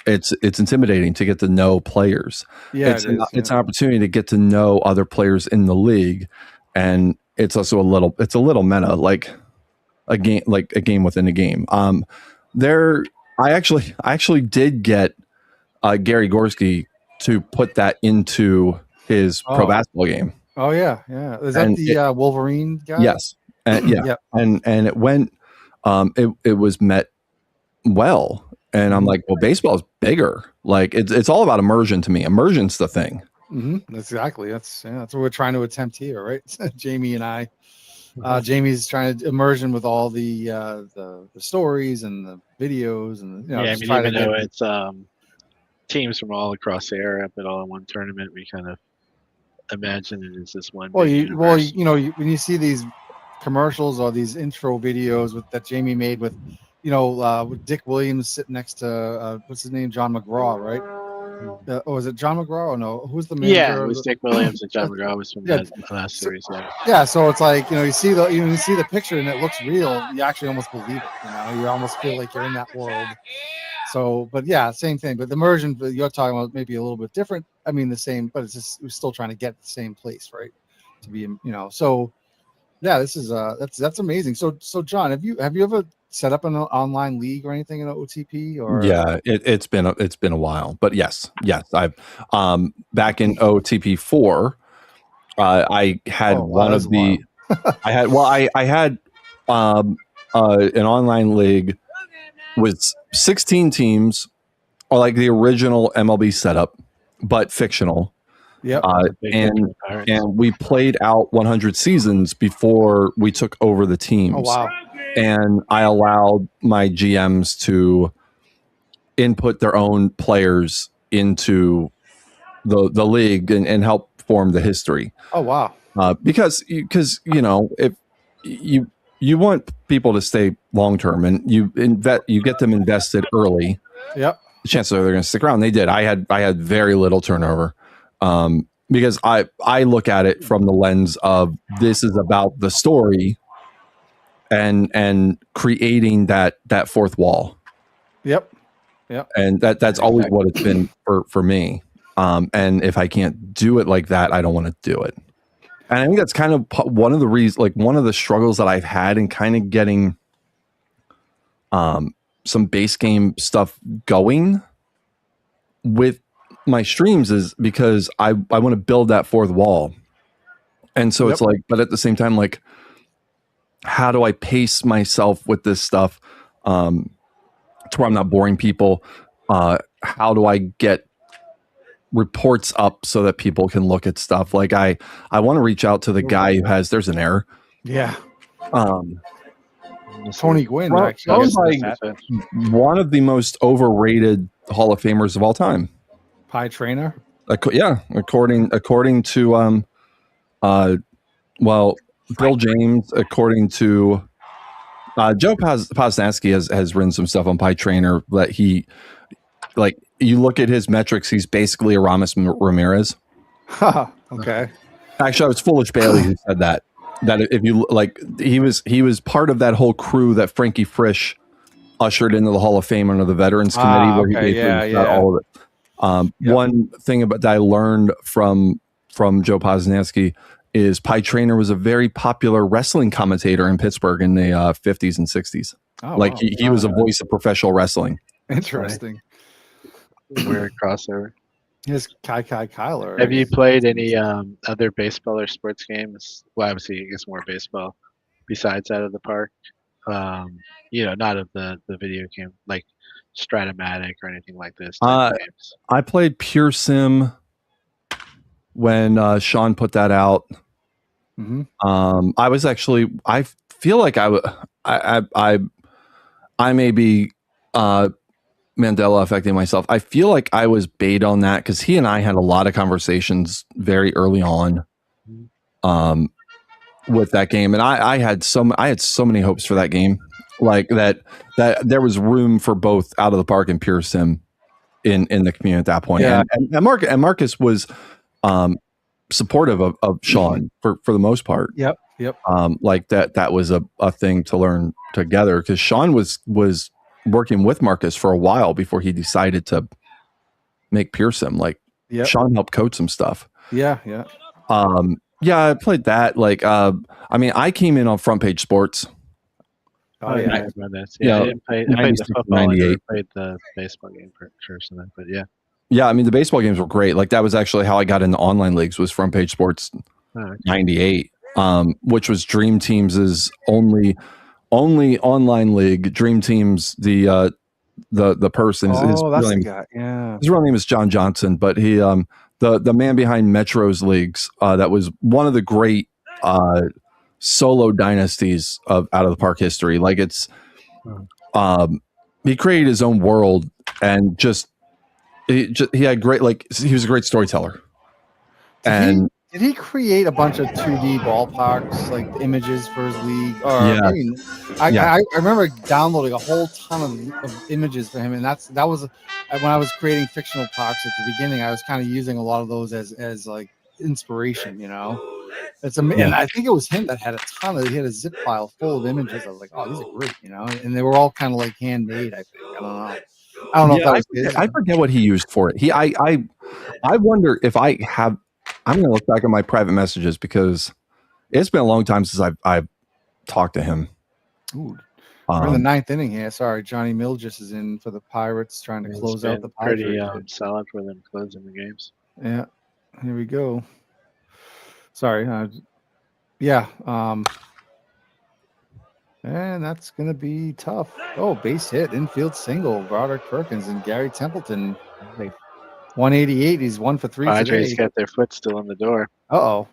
It's intimidating to get to know players. It's an opportunity to get to know other players in the league, and it's also a little meta, like a game within a game. I actually did get Gary Gorski to put that into his pro basketball game. Oh yeah. Is that the Wolverine guy? Yes. And and it went. It was met well. And I'm like, well, baseball is bigger. Like it's all about immersion to me. Immersion's the thing. Mm-hmm. Exactly. That's what we're trying to attempt here, right? Jamie and I. Jamie's trying to immersion with all the stories and the videos and even though it's teams from all across the area, but all in one tournament, we kind of imagine it as this one. When you see these commercials or these intro videos that Jamie made with with Dick Williams sitting next to what's his name, John McGraw, right? Is it John McGraw or no? Who's the manager? Yeah, it was Dick Williams and John McGraw was from the last series. So it's like you see the picture and it looks real. You actually almost believe it. You almost feel like you're in that world. So, but yeah, same thing. But the immersion that you're talking about maybe a little bit different. I mean, the same, but it's just we're still trying to get the same place, right? To be, So, yeah, this is that's amazing. So John, have you ever set up an online league or anything in OOTP? Or it's been a while, but yes, I've back in OOTP 4, I had I had an online league with 16 teams, or like the original MLB setup, but fictional. And we played out 100 seasons before we took over the teams. Oh wow. And I allowed my GMs to input their own players into the league and help form the history. Oh wow! Because if you want people to stay long term, and you get them invested early. Yep. The chances are they're going to stick around. They did. I had very little turnover. Because I look at it from the lens of this is about the story and creating that fourth wall. Yep. And that's always what it's been for me. And if I can't do it like that, I don't want to do it. And I think that's kind of one of the reasons, like one of the struggles that I've had in kind of getting some base game stuff going with my streams is because I want to build that fourth wall. And so it's like, but at the same time, like how do I pace myself with this stuff to where I'm not boring people? How do I get reports up so that people can look at stuff? Like I want to reach out to the guy who has, there's an error. Yeah. This Tony is- Gwynn, Well, actually. owned by one of the most overrated Hall of Famers of all time. Pie Trainer. According to Bill James, according to Joe Posnanski has written some stuff on Pie Trainer that he, like, you look at his metrics, he's basically a Ramos Ramirez. Okay. Actually, I was Foolish Bailey who said that. That if you like, he was part of that whole crew that Frankie Frisch ushered into the Hall of Fame under the Veterans Committee, where he basically got all of it. One thing about that I learned from Joe Posnanski is Pie Trainer was a very popular wrestling commentator in Pittsburgh in the 50s and 60s. He was a voice of professional wrestling. Interesting. Weird crossover. Here's Kyler. Have you played any other baseball or sports games? Well, obviously, I guess more baseball besides out of the park. Not of the video game like Stratomatic or anything like this. Games. I played Pure Sim when Sean put that out. Mm-hmm. I was actually, I feel like I may be Mandela affecting myself. I feel like I was bait on that because he and I had a lot of conversations very early on with that game, and I had so many hopes for that game, like that there was room for both Out of the Park and Pure Sim in the community at that point. Yeah. And Marcus was supportive of Sean for the most part. Yep. Like that was a thing to learn together, because Sean was working with Marcus for a while before he decided to make Pure Sim. Like Sean helped code some stuff. Yeah. I played that. Like, I came in on Front Page Sports. Oh yeah, I remember that. Yeah, I played the football. 98. I played the baseball game for sure. But yeah. Yeah, I mean, the baseball games were great. Like, that was actually how I got into online leagues, was Front Page Sports 98, which was Dream Teams' only online league. Dream Teams, the person. That's the guy. Yeah. His real name is John Johnson, but he the man behind Metro's leagues. That was one of the great solo dynasties of Out of the Park history. Like, it's he created his own world, and he had great, like, he was a great storyteller. Did he create a bunch of 2D ballparks, like images for his league? I remember downloading a whole ton of images for him, and that was when I was creating fictional parks at the beginning. I was kind of using a lot of those as like inspiration, It's amazing. And I think it was him that had he had a zip file full of images. I was like, oh, these are great, and they were all kind of like handmade. I think. I don't know if that was his. I forget what he used for it. I wonder if I have. I'm going to look back at my private messages, because it's been a long time since I've talked to him. Ooh, we're in the ninth inning here. Sorry, Johnny Milgis is in for the Pirates, trying to close out the Pirates. Pretty solid for them closing the games. Yeah, here we go. Sorry. And that's going to be tough. Oh, base hit, infield single. Broderick Perkins and Gary Templeton. 188. He's 1 for 3 Padres today. got their foot still in the door. Uh-oh.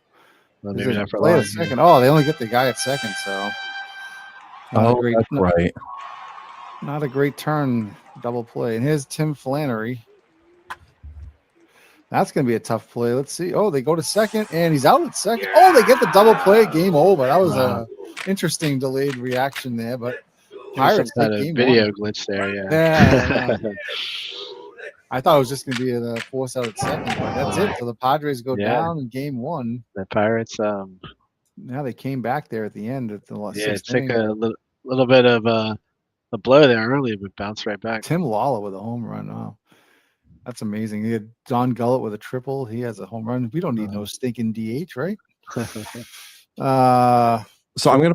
Well, maybe not for play long. at second. Oh, they only get the guy at second, so. Right. Not a great turn, double play. And here's Tim Flannery. That's going to be a tough play. Let's see. Oh, they go to second, and he's out at second. Oh, they get the double play. Game over. That was a interesting delayed reaction there, but Pirates had a video glitch there. Yeah. I thought it was just going to be a force out at second, but that's it. So the Padres go down in game one. The Pirates. Now they came back there at the end at the last. Yeah, it took a little bit of a blow there early, but bounced right back. Tim Lawler with a home run. Wow. That's amazing. He had Don Gullett with a triple. He has a home run. We don't need no stinking DH, right? So I'm gonna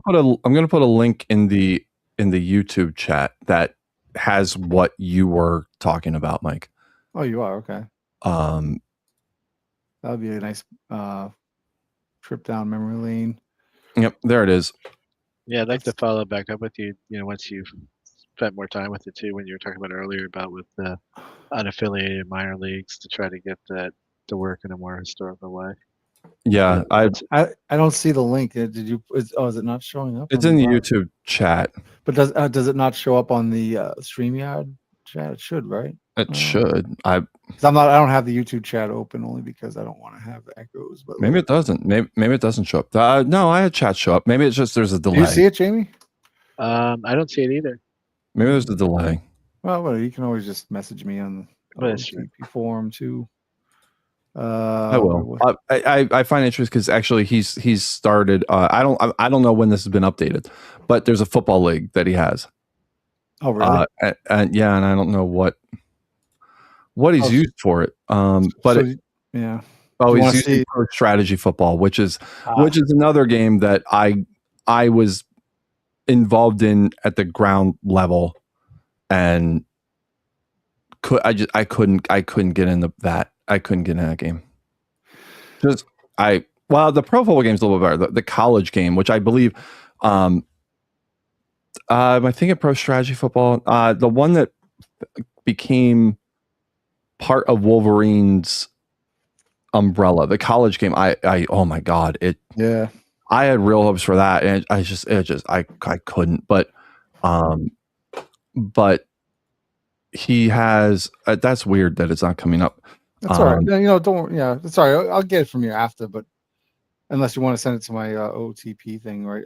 put a link in the YouTube chat that has what you were talking about, Mike. Oh, you are? Okay. That would be a nice trip down memory lane. Yep, there it is. Yeah, I'd like to follow back up with you. Once you've spent more time with it too, when you were talking about earlier about with the unaffiliated minor leagues to try to get that to work in a more historical way. Yeah, I don't see the link. Did you? Is it not showing up? It's in the YouTube chat. But does it not show up on the StreamYard chat? It should, right? It should. I don't have the YouTube chat open only because I don't want to have echoes. But maybe it doesn't. Maybe it doesn't show up. No, I had chat show up. Maybe it's just there's a delay. Do you see it, Jamie? I don't see it either. Maybe there's a delay. Well, you can always just message me on the OOTP forum too. I will. I find it interesting because actually he's started. I don't know when this has been updated, but there's a football league that he has. Oh really? And I don't know what he's used for it. But yeah. Oh, he's using Pro Strategy Football, which is another game that I was involved in at the ground level, and I couldn't get into that. I couldn't get in that game. The pro football game is a little bit better. The college game, which I believe, I think at Pro Strategy Football, the one that became part of Wolverine's umbrella, the college game. Oh my God, yeah. I had real hopes for that, and I couldn't. But he has. That's weird that it's not coming up. That's all right. Don't. Yeah, it's all right. I'll get it from you after, but unless you want to send it to my OTP thing, right?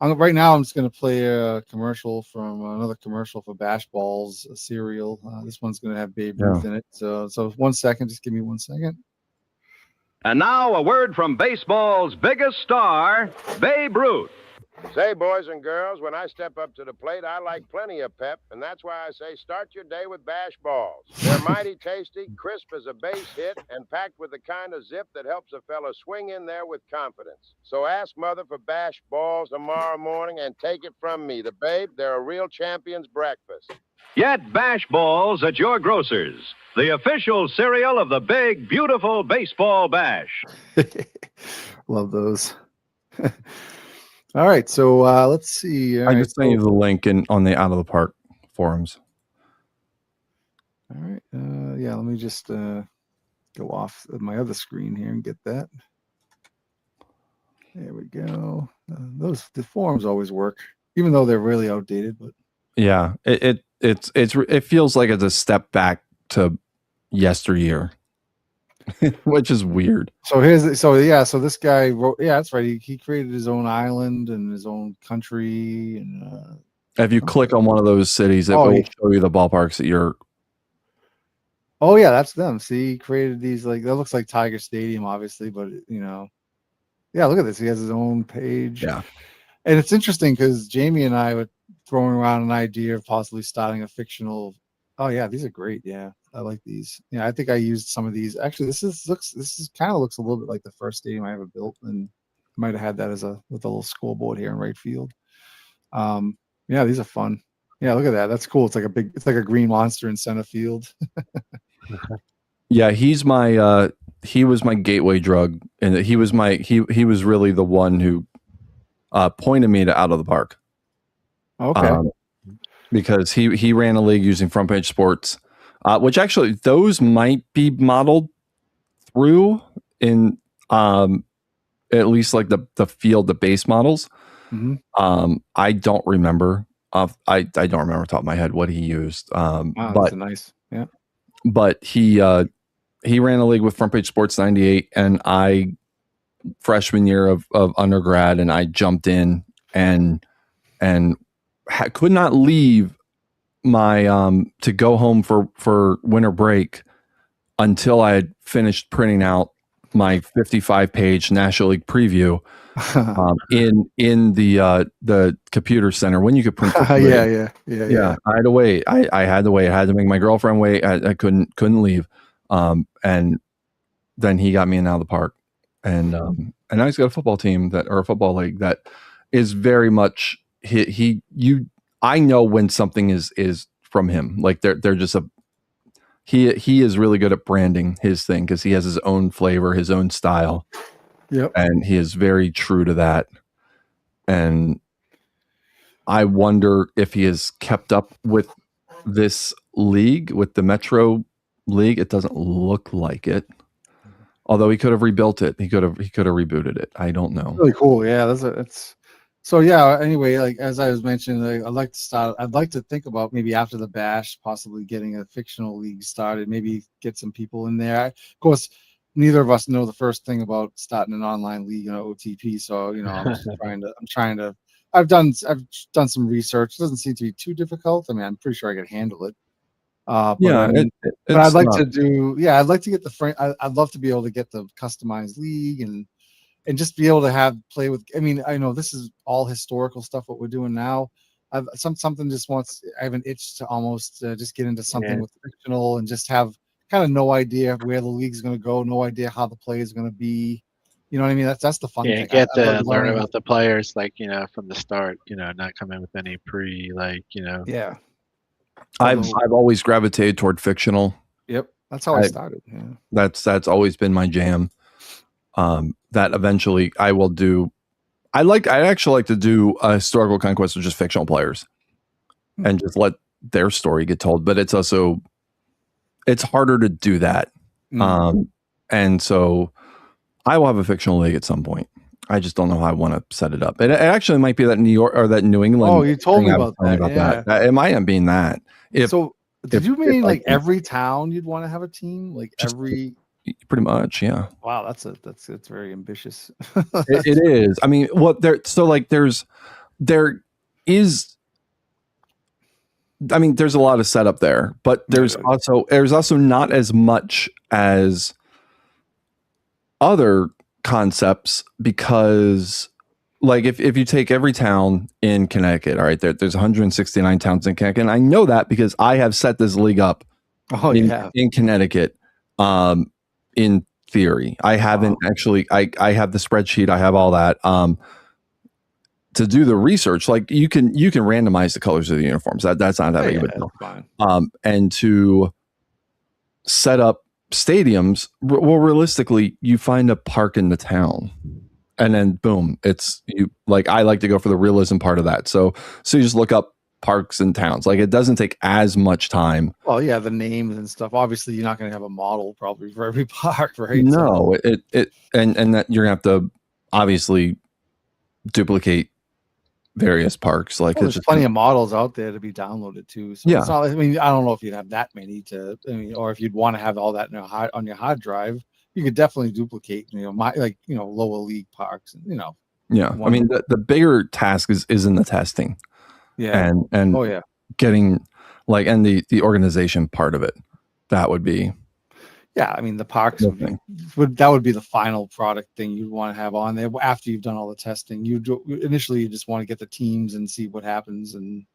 Right now, I'm just going to play a commercial from another commercial for Bash Balls cereal. This one's going to have Babe Ruth in it. So 1 second. Just give me 1 second. And now a word from baseball's biggest star, Babe Ruth. Say, boys and girls, when I step up to the plate, I like plenty of pep, and that's why I say start your day with Bash Balls. They're mighty tasty, crisp as a base hit, and packed with the kind of zip that helps a fella swing in there with confidence. So ask Mother for Bash Balls tomorrow morning and take it from me, the Babe. They're a real champion's breakfast. Get Bash Balls at your grocer's, the official cereal of the big, beautiful baseball bash. Love those. All right, so let's see. I just sent you the link on the Out of the Park forums. All right, let me just go off of my other screen here and get that. There we go. The forums always work, even though they're really outdated. But yeah, it feels like it's a step back to yesteryear. Which is weird. So this guy wrote, that's right. He created his own island and his own country. And if you click on one of those cities, it will show you the ballparks that you're. Oh yeah, that's them. See, he created these that looks like Tiger Stadium, obviously, but yeah. Look at this. He has his own page. Yeah, and it's interesting because Jamie and I were throwing around an idea of possibly starting a fictional. Oh yeah, these are great. Yeah. I like these. Yeah, I think I used some of these. Actually, this kind of looks a little bit like the first stadium I ever built, and might have had that with a little scoreboard here in right field. Yeah, these are fun. Yeah, look at that. That's cool. It's like a green monster in center field. Yeah, he was my gateway drug, and he was really the one who pointed me to Out of the Park. Okay. Because he ran a league using Front Page Sports. Which actually those might be modeled through in at least like the base models. Mm-hmm. I don't remember. I don't remember off the top of my head what he used. Wow, but that's nice. Yeah. But he ran a league with Front Page Sports 98, and I freshman year of undergrad, and I jumped in and could not leave my to go home for winter break until I had finished printing out my 55-page National League preview in the computer center when you could print. Yeah. I had to wait. I had to wait. I had to make my girlfriend wait. I couldn't leave. And then he got me in Out of the Park, and now he's got a football team or a football league that is very much I know when something is from him. Like they're just he is really good at branding his thing because he has his own flavor, his own style. Yep. And he is very true to that. and I wonder if he has kept up with this league, with the Metro League. It doesn't look like it. Although he could have rebuilt it, he could have rebooted it. I don't know. Really cool. Yeah, it's so. Yeah. Anyway, like as I was mentioning, I'd like to start. I'd like to think about maybe after the bash, possibly getting a fictional league started. Maybe get some people in there. Of course, neither of us know the first thing about starting an online league, OTP. So I'm just trying to. I've done some research. It doesn't seem to be too difficult. I mean, I'm pretty sure I could handle it. But I'd like to do. Yeah, I'd like to get the frame. I'd love to be able to get the customized league and just be able to play with. I mean, I know this is all historical stuff. What we're doing now, something just wants. I have an itch to almost just get into something with fictional and just have kind of no idea where the league's going to go, no idea how the play is going to be. You know what I mean? That's the fun thing. Get to learn about the players, from the start. Not come in with any Yeah. I've always gravitated toward fictional. Yep, that's how I started. Yeah. That's always been my jam. That eventually I will do. I'd actually like to do a historical conquest of just fictional players, and just let their story get told. But it's harder to do that. And so I will have a fictional league at some point. I just don't know how I want to set it up. It actually might be that New York or that New England. Oh, you told me about that. That. It might end being that. Did you mean like every town you'd want to have a team? Like every. Pretty much, yeah. Wow, that's very ambitious. it is. I mean, there's a lot of setup there, but there's also not as much as other concepts, because like if you take every town in Connecticut, all right, there's 169 towns in Connecticut, and I know that because I have set this league up in Connecticut. In theory, I haven't actually. I have the spreadsheet. I have all that. To do the research, like you can randomize the colors of the uniforms. That's not that big of a deal. And to set up stadiums, well, realistically, you find a park in the town, and then boom, it's you. Like I like to go for the realism part of that. So you just look up parks and towns. Like it doesn't take as much time. Well, yeah, the names and stuff. Obviously, you're not going to have a model probably for every park, right? No, and that you're gonna have to obviously duplicate various parks. Like there's plenty of models out there to be downloaded too. So it's not, I mean, I don't know if you'd have that many or if you'd want to have all that on your hard drive. You could definitely duplicate, lower league parks, and Yeah, I mean, the bigger task is in the testing. Yeah. And getting and the organization part of it, that would be. Yeah, I mean the parks would be the final product thing you'd want to have on there after you've done all the testing. Initially you just want to get the teams and see what happens and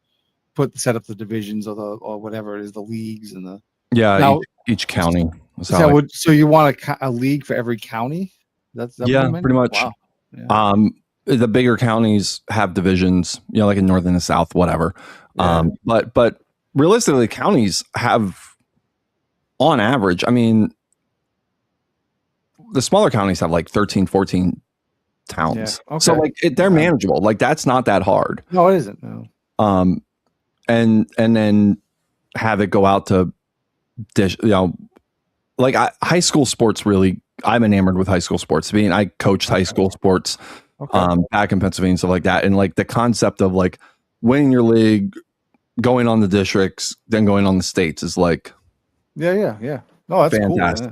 set up the divisions or whatever it is, the leagues and the each county. So you want a league for every county? That's pretty much. Wow. Yeah. The bigger counties have divisions, like in north and the south, whatever. But realistically, counties have, on average, I mean, the smaller counties have like 13, 14 towns. Yeah. Okay. So they're manageable. Like that's not that hard. No, it isn't. No. And then have it go out to high school sports. Really, I'm enamored with high school sports. I coached high school sports. Back in Pennsylvania and stuff like that, and the concept of winning your league, going on the districts, then going on the states is yeah. No, that's fantastic.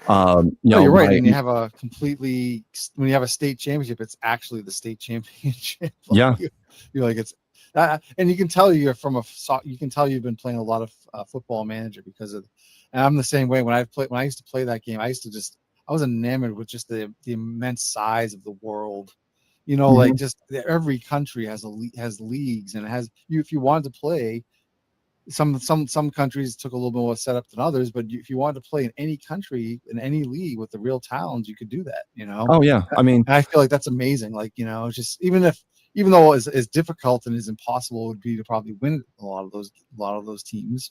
Cool, you're right. And you have when you have a state championship, it's actually the state championship. You're like it's, and you can tell you've been playing a lot of Football Manager because of, and I'm the same way. When I used to play that game, I was enamored with just the immense size of the world. Just every country has leagues, and if you wanted to play, some countries took a little bit more setup than others, but if you wanted to play in any country in any league with the real towns, you could do that. Oh yeah, I mean, I feel like that's amazing. Just even though as difficult and as impossible it would be to probably win a lot of those teams.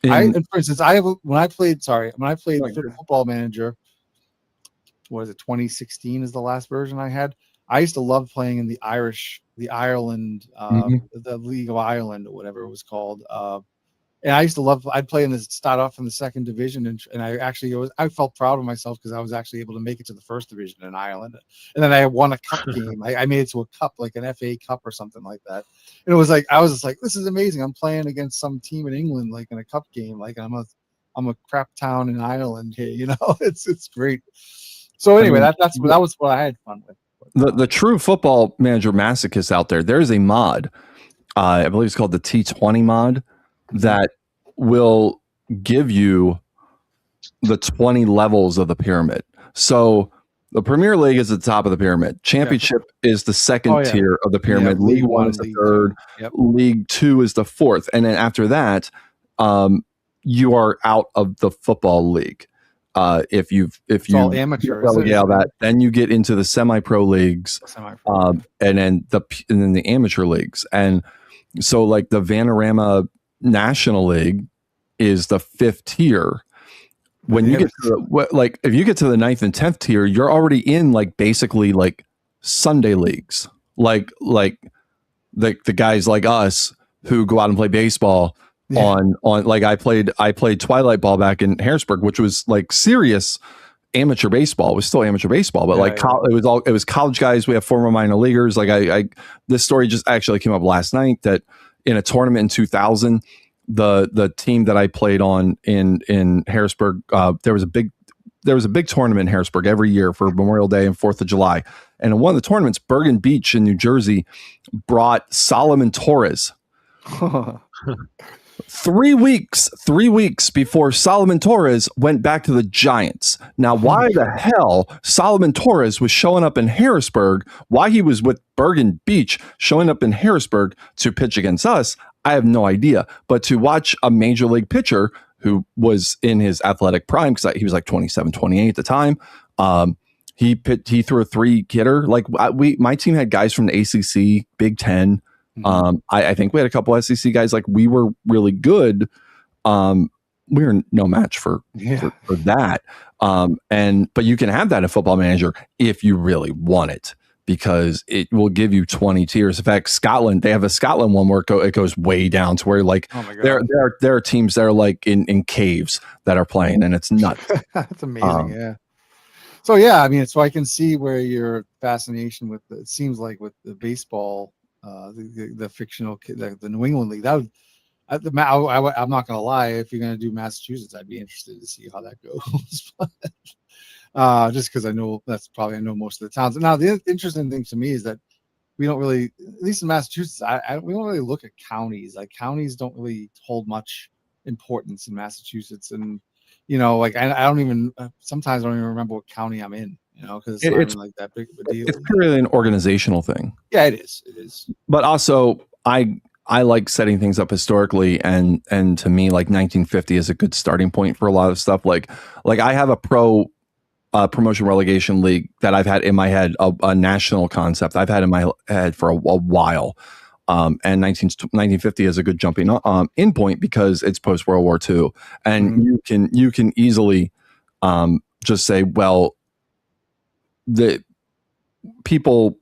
For instance, when I played Football Manager, what is it, 2016 is the last version I had. I used to love playing in the Ireland, the League of Ireland or whatever it was called. And I used to love. I'd play start off in the second division, and I felt proud of myself because I was actually able to make it to the first division in Ireland, and then I won a cup game. I made it to a cup, like an FA Cup or something like that. And it was like I was just like, this is amazing. I'm playing against some team in England, like in a cup game. Like I'm a crap town in Ireland here. It's great. So anyway, that was what I had fun with. The true Football Manager masochist out there. There's a mod, I believe it's called the T20 mod, that will give you the 20 levels of the pyramid. So the Premier League is at the top of the pyramid. Championship is the second tier of the pyramid. League One is the third. League Two is the fourth. And then after that, you are out of the football league. If you all amateur, then you get into the semi-pro leagues, and then the amateur leagues. And so like the Vanarama National League is the 5th tier. When you get to if you get to the 9th and 10th tier, you're already in like basically like Sunday leagues, like the guys like us who go out and play baseball on like I played Twilight Ball back in Harrisburg, which was like serious amateur baseball. It was still amateur baseball, but it was college guys. We have former minor leaguers. Like this story just actually came up last night that in a tournament in 2000, the team that I played on in Harrisburg, there was a big tournament in Harrisburg every year for Memorial Day and 4th of July. And in one of the tournaments, Bergen Beach in New Jersey brought Solomon Torres. 3 weeks before Solomon Torres went back to the Giants. Now, why the hell Solomon Torres was showing up in Harrisburg, why he was with Bergen Beach showing up in Harrisburg to pitch against us, I have no idea. But to watch a major league pitcher who was in his athletic prime, because he was like 27, 28 at the time, he threw a 3-hitter. Like my team had guys from the ACC, Big Ten. I think we had a couple SEC guys. Like we were really good. We were no match for that. But you can have that in Football Manager if you really want it, because it will give you 20 tiers. In fact, Scotland, they have a Scotland one where it goes way down to where like there are teams that are like in caves that are playing, and it's nuts. That's amazing. Yeah. So yeah, I mean, so I can see where your fascination with it seems like with the baseball. The fictional the New England League. I'm not gonna lie. If you're gonna do Massachusetts, I'd be interested to see how that goes. Just because I know most of the towns. Now the interesting thing to me is that we don't really, at least in Massachusetts, we don't really look at counties. Like counties don't really hold much importance in Massachusetts, and like I don't even sometimes I don't even remember what county I'm in. Because it's not even like that big of a deal. It's purely an organizational thing. Yeah, it is. But also, I like setting things up historically, and to me, like 1950 is a good starting point for a lot of stuff. Like I have a promotion relegation league that I've had in my head, a national concept I've had in my head for a while. And 1950 is a good jumping in point because it's post World War II, and you can easily just say, well, the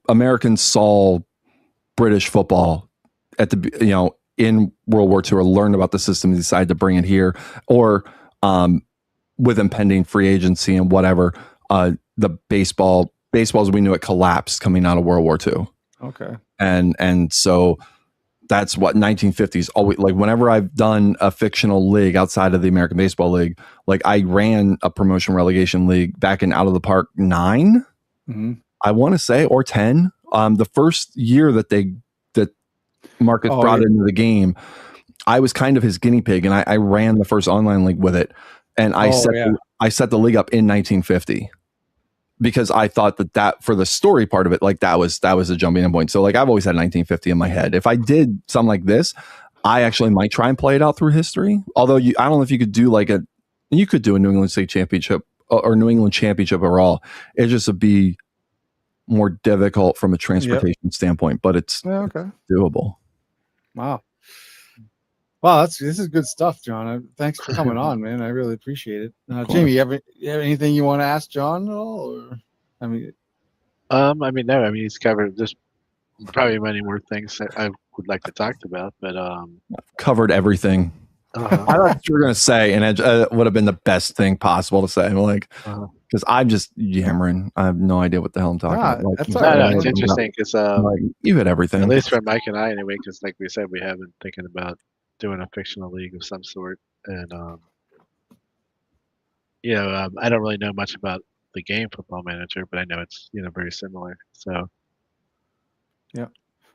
Americans saw British football at the in World War II, or learned about the system and decided to bring it here, or with impending free agency and whatever, the baseball as we knew it collapsed coming out of World War II. Okay, and so that's what 1950s always like. Whenever I've done a fictional league outside of the American Baseball League, like I ran a promotion relegation league back in Out of the Park 9. I want to say, or 10. The first year that Marcus brought it into the game, I was kind of his guinea pig, and I ran the first online league with it, and I set the league up in 1950 because I thought that for the story part of it, like that was a jumping in point. So like I've always had 1950 in my head. If I did something like this, I actually might try and play it out through history. Although I don't know if you could do you could do a New England State Championship or New England Championship overall. It just would be more difficult from a transportation standpoint, but it's doable. Wow, this is good stuff, John. Thanks for coming on, man. I really appreciate it. Jamie, you have anything you want to ask John at all? Or, I mean, I mean, no, I mean he's covered. There's probably many more things that I would like to talk about, but Covered everything. I thought what you were going to say, and it would have been the best thing possible to say. I'm like, because I'm just yammering. I have no idea what the hell I'm talking about. Like, that's all right. It's interesting because like, you hit everything. at least for Mike and I, anyway. Because like we said, we have been thinking about doing a fictional league of some sort, and I don't really know much about the game Football Manager, but I know it's very similar. So yeah.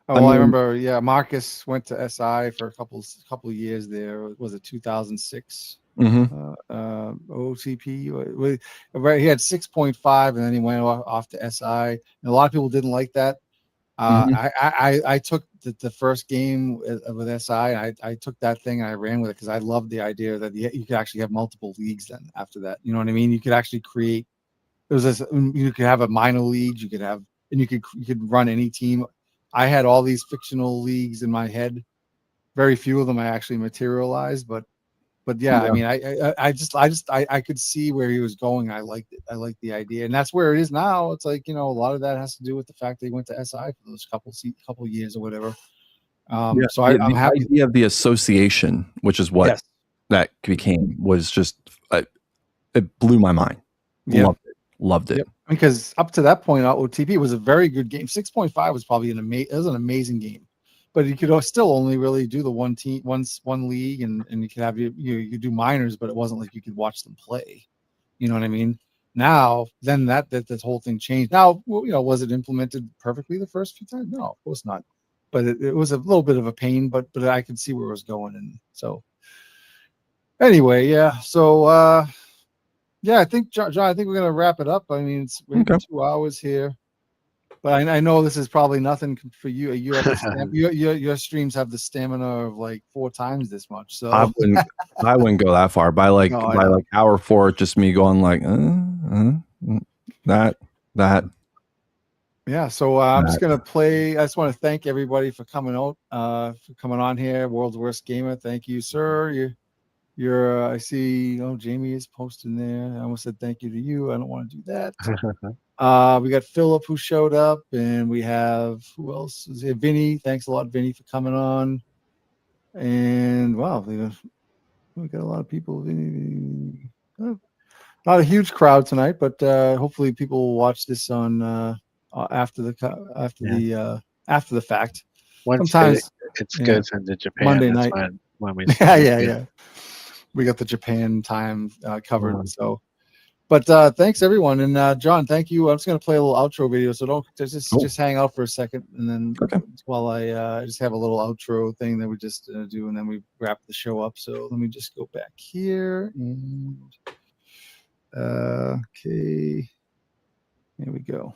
Oh, I remember. Yeah, Marcus went to SI for a couple of years there. Was it 2006? OOTP. He had 6.5, and then he went off to SI. And a lot of people didn't like that. I took the first game with SI. I took that thing and I ran with it because I loved the idea that you could actually have multiple leagues then after that. You know what I mean? You could actually create. You could have a minor league. You could have, and you could run any team. I had all these fictional leagues in my head. Very few of them I actually materialized, but yeah, I mean, I could see where he was going. I liked it. I liked the idea, and that's where it is now. It's like, a lot of that has to do with the fact that he went to SI for those couple years or whatever. So I'm happy. The idea of the association, which is what that became, was just it blew my mind. Loved it. Yep. Because up to that point, OOTP was a very good game. 6.5 was probably an amazing game. But you could still only really do the one league, and you could have you could do minors, but it wasn't like you could watch them play. You know what I mean? Now, then that this whole thing changed. Now, was it implemented perfectly the first few times? No, of course not. But it was a little bit of a pain. But I could see where it was going, and so anyway, yeah. So I think John, I think we're gonna wrap it up. I mean, it's 2 hours here. But I know this is probably nothing for you. You have your streams have the stamina of like 4 times this much. So I wouldn't go that far. By like hour 4, just me going like that. Yeah. So I'm just gonna play. I just want to thank everybody for coming out, for coming on here. World's Worst Gamer. Thank you, sir. You're I see. Oh, Jamie is posting there. I almost said thank you to you. I don't want to do that. We got Philip who showed up, and we have who else is here? Vinny. Thanks a lot, Vinny, for coming on. And wow, we got a lot of people. Vinny. Not a huge crowd tonight, but hopefully people will watch this on after the fact. Sometimes it's good into Japan. Monday That's night when we yeah. We got the Japan time covered. So. But thanks everyone, and John, thank you. I'm just gonna play a little outro video, so don't just hang out for a second, and then while I just have a little outro thing that we just do, and then we wrap the show up. So let me just go back here, and okay, here we go.